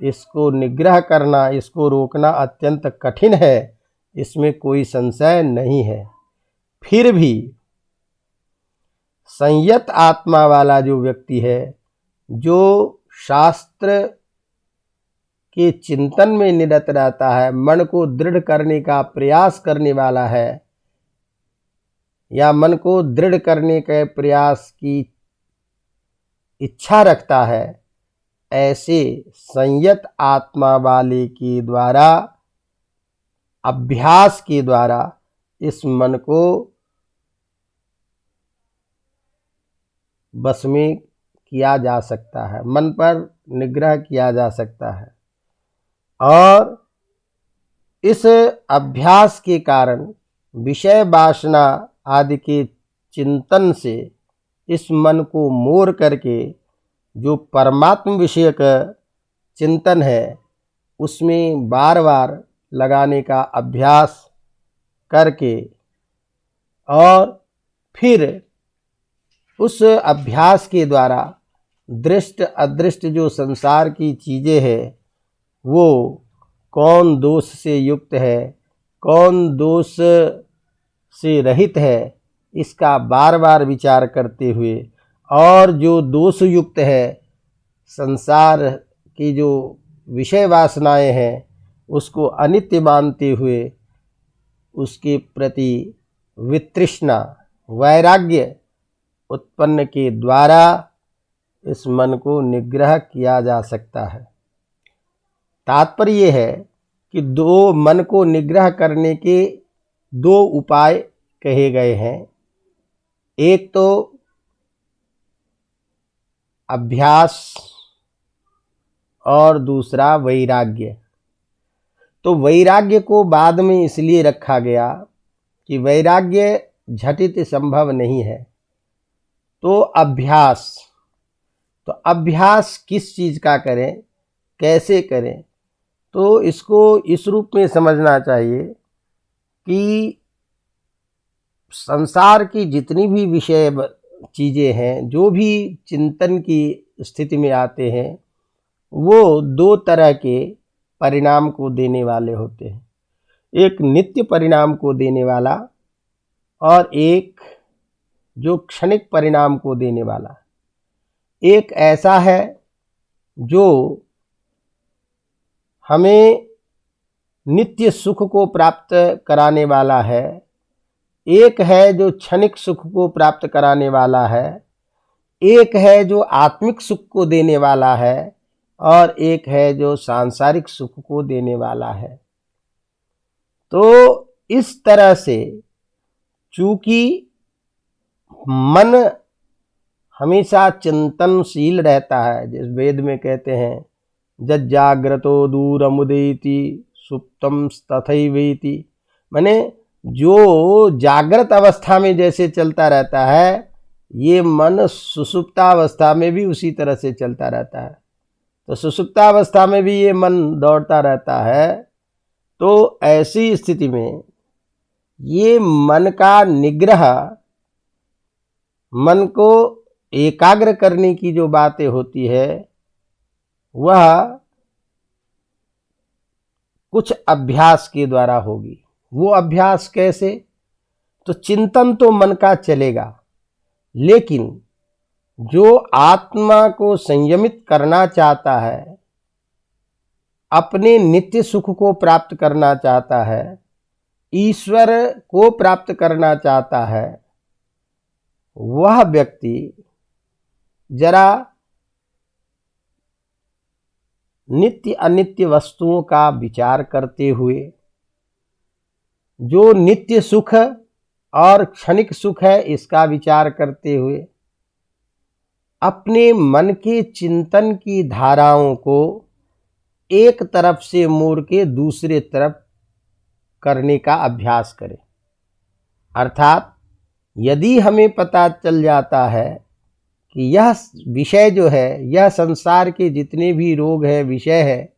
इसको निग्रह करना, इसको रोकना अत्यंत कठिन है, इसमें कोई संशय नहीं है। फिर भी संयत आत्मा वाला जो व्यक्ति है, जो शास्त्र के चिंतन में निरत रहता है, मन को दृढ़ करने का प्रयास करने वाला है या मन को दृढ़ करने के प्रयास की इच्छा रखता है, ऐसे संयत आत्मा वाले के द्वारा, अभ्यास के द्वारा इस मन को बस में किया जा सकता है, मन पर निग्रह किया जा सकता है। और इस अभ्यास के कारण विषय वासना आदि के चिंतन से इस मन को मोड़ करके जो परमात्म विषयक चिंतन है उसमें बार बार लगाने का अभ्यास करके और फिर उस अभ्यास के द्वारा दृष्ट अदृष्ट जो संसार की चीज़ें हैं, वो कौन दोष से युक्त है, कौन दोष से रहित है, इसका बार बार विचार करते हुए और जो दोष युक्त है, संसार की जो विषय वासनाएं हैं उसको अनित्य मानते हुए उसके प्रति वितृष्णा, वैराग्य उत्पन्न के द्वारा इस मन को निग्रह किया जा सकता है। तात्पर्य ये है कि मन को निग्रह करने के दो उपाय कहे गए हैं। एक तो अभ्यास और दूसरा वैराग्य। तो वैराग्य को बाद में इसलिए रखा गया कि वैराग्य झटित संभव नहीं है। तो अभ्यास, तो अभ्यास किस चीज़ का करें, कैसे करें, तो इसको इस रूप में समझना चाहिए कि संसार की जितनी भी विषय चीज़ें हैं, जो भी चिंतन की स्थिति में आते हैं, वो दो तरह के परिणाम को देने वाले होते हैं। एक नित्य परिणाम को देने वाला और एक जो क्षणिक परिणाम को देने वाला। एक ऐसा है जो हमें नित्य सुख को प्राप्त कराने वाला है, एक है जो क्षणिक सुख को प्राप्त कराने वाला है, एक है जो आत्मिक सुख को देने वाला है और एक है जो सांसारिक सुख को देने वाला है। तो इस तरह से चूंकि मन हमेशा चिंतनशील रहता है, जिस वेद में कहते हैं जज्जाग्रतो दूरमुदेति सुप्तम तथैवेति, माने जो जागृत अवस्था में जैसे चलता रहता है, ये मन सुषुप्तावस्था में भी उसी तरह से चलता रहता है। तो सुषुप्तावस्था में भी ये मन दौड़ता रहता है। तो ऐसी स्थिति में ये मन का निग्रह, मन को एकाग्र करने की जो बातें होती है, वह कुछ अभ्यास के द्वारा होगी। वो अभ्यास कैसे? तो चिंतन तो मन का चलेगा, लेकिन जो आत्मा को संयमित करना चाहता है, अपने नित्य सुख को प्राप्त करना चाहता है, ईश्वर को प्राप्त करना चाहता है, वह व्यक्ति जरा नित्य अनित्य वस्तुओं का विचार करते हुए, जो नित्य सुख और क्षणिक सुख है इसका विचार करते हुए, अपने मन के चिंतन की धाराओं को एक तरफ से मोड़ के दूसरे तरफ करने का अभ्यास करें। अर्थात यदि हमें पता चल जाता है कि यह विषय जो है, यह संसार के जितने भी रोग है, विषय है,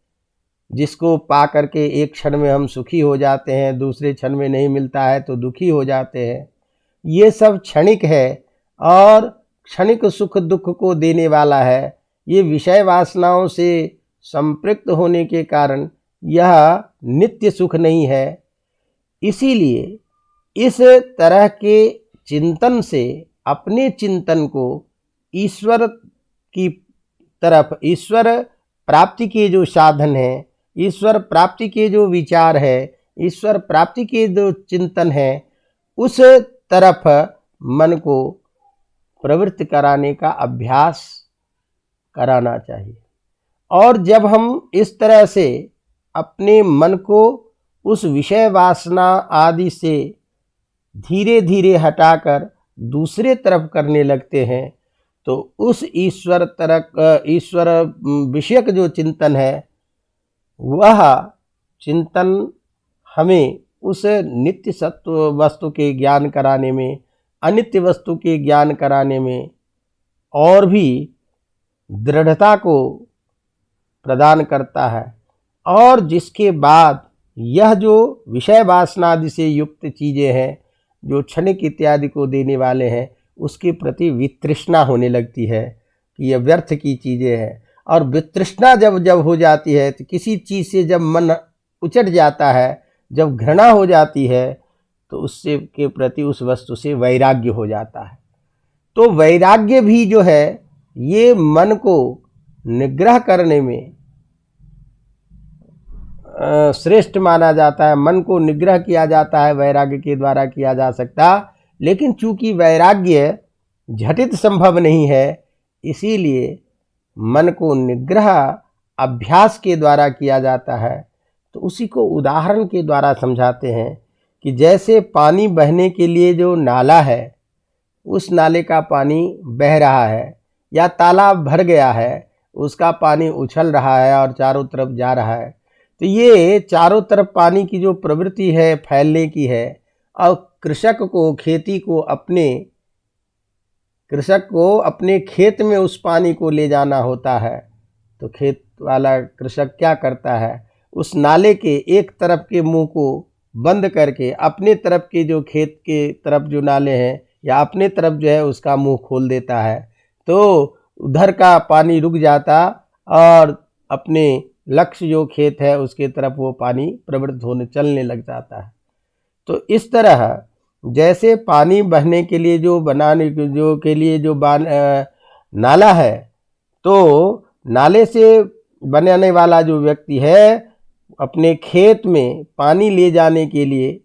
जिसको पा करके एक क्षण में हम सुखी हो जाते हैं, दूसरे क्षण में नहीं मिलता है तो दुखी हो जाते हैं, ये सब क्षणिक है और क्षणिक सुख दुख को देने वाला है। ये विषय वासनाओं से संपृक्त होने के कारण यह नित्य सुख नहीं है। इसीलिए इस तरह के चिंतन से अपने चिंतन को ईश्वर की तरफ, ईश्वर प्राप्ति के जो साधन है, ईश्वर प्राप्ति के जो विचार है, ईश्वर प्राप्ति के जो चिंतन है, उस तरफ मन को प्रवृत्त कराने का अभ्यास कराना चाहिए। और जब हम इस तरह से अपने मन को उस विषय वासना आदि से धीरे धीरे हटाकर दूसरे तरफ करने लगते हैं, तो उस ईश्वर विषयक जो चिंतन है, वह चिंतन हमें उस नित्य सत्व वस्तु के ज्ञान कराने में, अनित्य वस्तु के ज्ञान कराने में और भी दृढ़ता को प्रदान करता है। और जिसके बाद यह जो विषय वासना आदि से युक्त चीज़ें हैं, जो क्षणिक इत्यादि को देने वाले हैं, उसके प्रति वितृष्णा होने लगती है कि यह व्यर्थ की चीज़ें हैं। और वितृष्णा जब हो जाती है, तो किसी चीज़ से जब मन उचट जाता है, जब घृणा हो जाती है, तो उससे के प्रति, उस वस्तु से वैराग्य हो जाता है। तो वैराग्य भी जो है, ये मन को निग्रह करने में श्रेष्ठ माना जाता है। मन को निग्रह किया जाता है, वैराग्य के द्वारा किया जा सकता। लेकिन चूंकि वैराग्य झटित संभव नहीं है, इसीलिए मन को निग्रह अभ्यास के द्वारा किया जाता है। तो उसी को उदाहरण के द्वारा समझाते हैं कि जैसे पानी बहने के लिए जो नाला है, उस नाले का पानी बह रहा है या तालाब भर गया है, उसका पानी उछल रहा है और चारों तरफ जा रहा है। तो ये चारों तरफ पानी की जो प्रवृत्ति है फैलने की है, और कृषक को अपने खेत में उस पानी को ले जाना होता है। तो खेत वाला कृषक क्या करता है, उस नाले के एक तरफ के मुंह को बंद करके अपने तरफ के जो खेत के तरफ जो नाले हैं या अपने तरफ जो है उसका मुंह खोल देता है, तो उधर का पानी रुक जाता और अपने लक्ष्य जो खेत है उसके तरफ वो पानी प्रवृत्त होने चलने लग जाता है। तो इस तरह जैसे पानी बहने के लिए नाला है, तो नाले से बनाने वाला जो व्यक्ति है अपने खेत में पानी ले जाने के लिए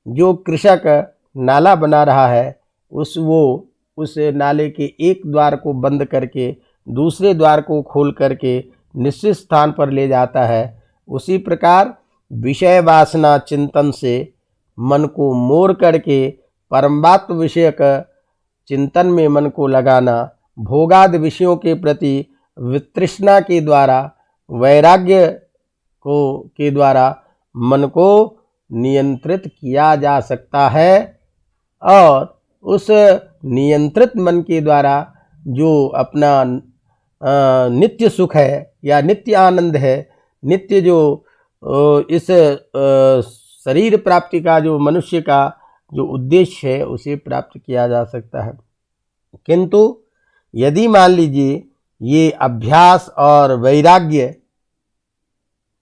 जो कृषक नाला बना रहा है उस नाले के एक द्वार को बंद करके दूसरे द्वार को खोल करके निश्चित स्थान पर ले जाता है। उसी प्रकार विषय वासना चिंतन से मन को मोड़ करके परमात्म विषयक चिंतन में मन को लगाना, भोगादि विषयों के प्रति वितृष्णा के द्वारा, वैराग्य के द्वारा मन को नियंत्रित किया जा सकता है। और उस नियंत्रित मन के द्वारा जो अपना नित्य सुख है या नित्य आनंद है, नित्य जो इस शरीर प्राप्ति का जो मनुष्य का जो उद्देश्य है उसे प्राप्त किया जा सकता है। किंतु यदि मान लीजिए ये अभ्यास और वैराग्य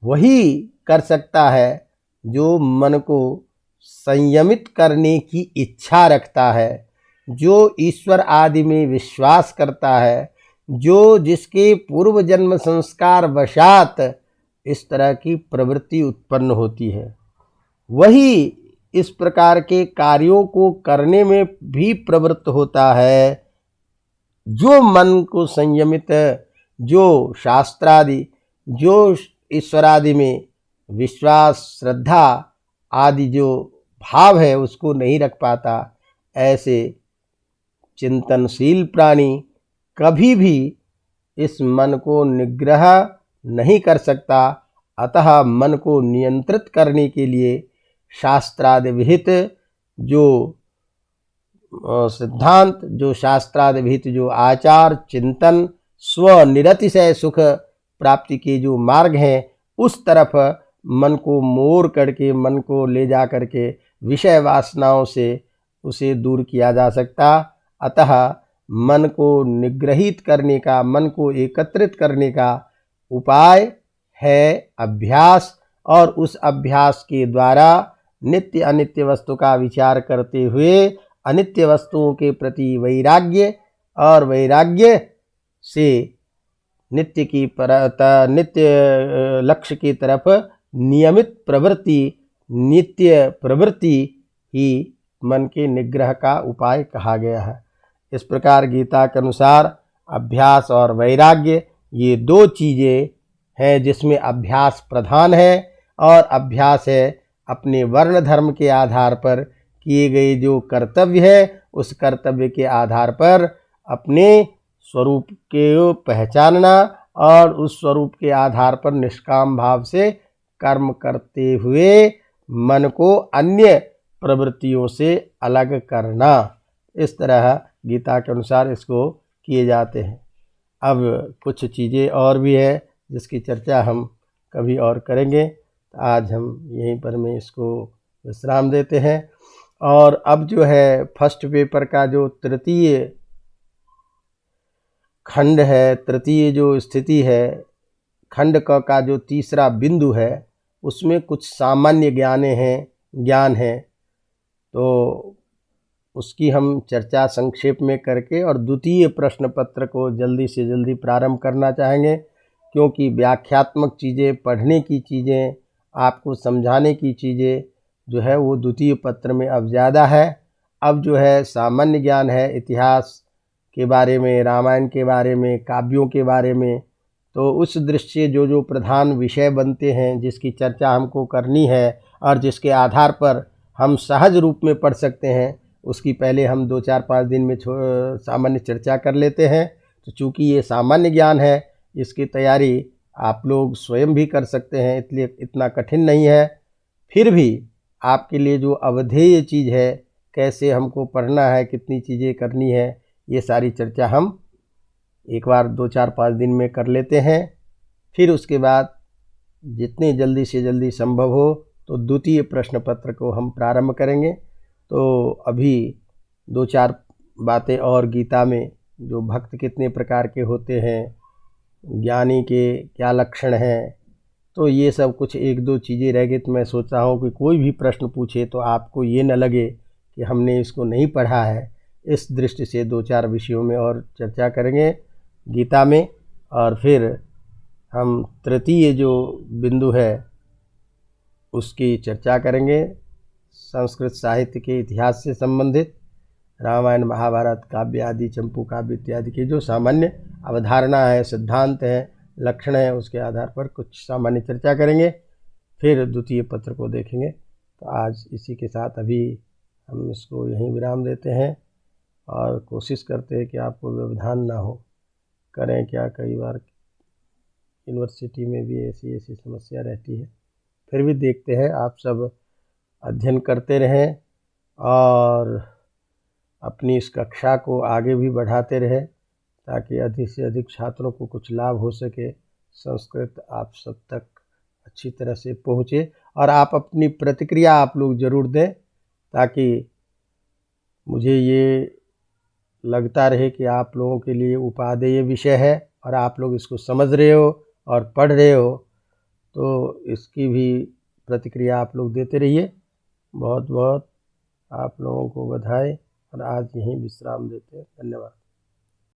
वही कर सकता है जो मन को संयमित करने की इच्छा रखता है, जो ईश्वर आदि में विश्वास करता है, जिसके पूर्व जन्म संस्कार वशात इस तरह की प्रवृत्ति उत्पन्न होती है, वही इस प्रकार के कार्यों को करने में भी प्रवृत्त होता है। जो मन को संयमित, जो शास्त्रादि, जो ईश्वरादि में विश्वास श्रद्धा आदि जो भाव है उसको नहीं रख पाता, ऐसे चिंतनशील प्राणी कभी भी इस मन को निग्रह नहीं कर सकता। अतः मन को नियंत्रित करने के लिए शास्त्रादि विहित जो सिद्धांत, जो शास्त्रादि विहित जो आचार चिंतन, स्वनिरतिशय सुख प्राप्ति के जो मार्ग हैं उस तरफ मन को मोड़ करके, मन को ले जा करके विषय वासनाओं से उसे दूर किया जा सकता। अतः मन को निग्रहित करने का, मन को एकत्रित करने का उपाय है अभ्यास, और उस अभ्यास के द्वारा नित्य अनित्य वस्तु का विचार करते हुए अनित्य वस्तुओं के प्रति वैराग्य, और वैराग्य से नित्य लक्ष्य की तरफ नियमित प्रवृत्ति, नित्य प्रवृत्ति ही मन के निग्रह का उपाय कहा गया है। इस प्रकार गीता के अनुसार अभ्यास और वैराग्य ये दो चीज़ें हैं जिसमें अभ्यास प्रधान है, और अभ्यास है अपने वर्ण धर्म के आधार पर किए गए जो कर्तव्य है उस कर्तव्य के आधार पर अपने स्वरूप के पहचानना, और उस स्वरूप के आधार पर निष्काम भाव से कर्म करते हुए मन को अन्य प्रवृत्तियों से अलग करना। इस तरह गीता के अनुसार इसको किए जाते हैं। अब कुछ चीज़ें और भी है जिसकी चर्चा हम कभी और करेंगे। आज हम यहीं पर में इसको विश्राम देते हैं। और अब जो है फर्स्ट पेपर का जो तृतीय खंड है, तृतीय जो स्थिति है, खंड का जो तीसरा बिंदु है, उसमें कुछ सामान्य ज्ञान है, तो उसकी हम चर्चा संक्षेप में करके और द्वितीय प्रश्न पत्र को जल्दी से जल्दी प्रारंभ करना चाहेंगे, क्योंकि व्याख्यात्मक चीज़ें, पढ़ने की चीज़ें, आपको समझाने की चीज़ें जो है वो द्वितीय पत्र में अब ज़्यादा है। अब जो है सामान्य ज्ञान है, इतिहास के बारे में, रामायण के बारे में, काव्यों के बारे में, तो उस दृष्टि से जो प्रधान विषय बनते हैं जिसकी चर्चा हमको करनी है और जिसके आधार पर हम सहज रूप में पढ़ सकते हैं, उसकी पहले हम 2-4-5 दिन में सामान्य चर्चा कर लेते हैं। तो चूँकि ये सामान्य ज्ञान है, इसकी तैयारी आप लोग स्वयं भी कर सकते हैं, इसलिए इतना कठिन नहीं है। फिर भी आपके लिए जो अवधेय चीज़ है, कैसे हमको पढ़ना है, कितनी चीज़ें करनी है, ये सारी चर्चा हम एक बार 2-4-5 दिन में कर लेते हैं। फिर उसके बाद जितनी जल्दी से जल्दी संभव हो तो द्वितीय प्रश्न पत्र को हम प्रारंभ करेंगे। तो अभी 2-4 बातें और गीता में, जो भक्त कितने प्रकार के होते हैं, ज्ञानी के क्या लक्षण हैं, तो ये सब कुछ 1-2 चीज़ें रह गई। तो मैं सोच रहा हूँ कि कोई भी प्रश्न पूछे तो आपको ये न लगे कि हमने इसको नहीं पढ़ा है। इस दृष्टि से 2-4 विषयों में और चर्चा करेंगे गीता में, और फिर हम तृतीय जो बिंदु है उसकी चर्चा करेंगे, संस्कृत साहित्य के इतिहास से संबंधित रामायण, महाभारत, काव्य आदि, चंपू काव्य इत्यादि की जो सामान्य अवधारणा है, सिद्धांत है, लक्षण है, उसके आधार पर कुछ सामान्य चर्चा करेंगे। फिर द्वितीय पत्र को देखेंगे। तो आज इसी के साथ अभी हम इसको यहीं विराम देते हैं और कोशिश करते हैं कि आपको व्यवधान ना हो। करें क्या, कई बार यूनिवर्सिटी में भी ऐसी समस्या रहती है। फिर भी देखते हैं, आप सब अध्ययन करते रहें और अपनी इस कक्षा को आगे भी बढ़ाते रहें, ताकि अधिक से अधिक छात्रों को कुछ लाभ हो सके, संस्कृत आप सब तक अच्छी तरह से पहुँचे। और आप अपनी प्रतिक्रिया आप लोग ज़रूर दें, ताकि मुझे ये लगता रहे कि आप लोगों के लिए उपादेय विषय है और आप लोग इसको समझ रहे हो और पढ़ रहे हो। तो इसकी भी प्रतिक्रिया आप लोग देते रहिए। बहुत बहुत आप लोगों को बधाई, और आज यहीं विश्राम देते हैं। धन्यवाद।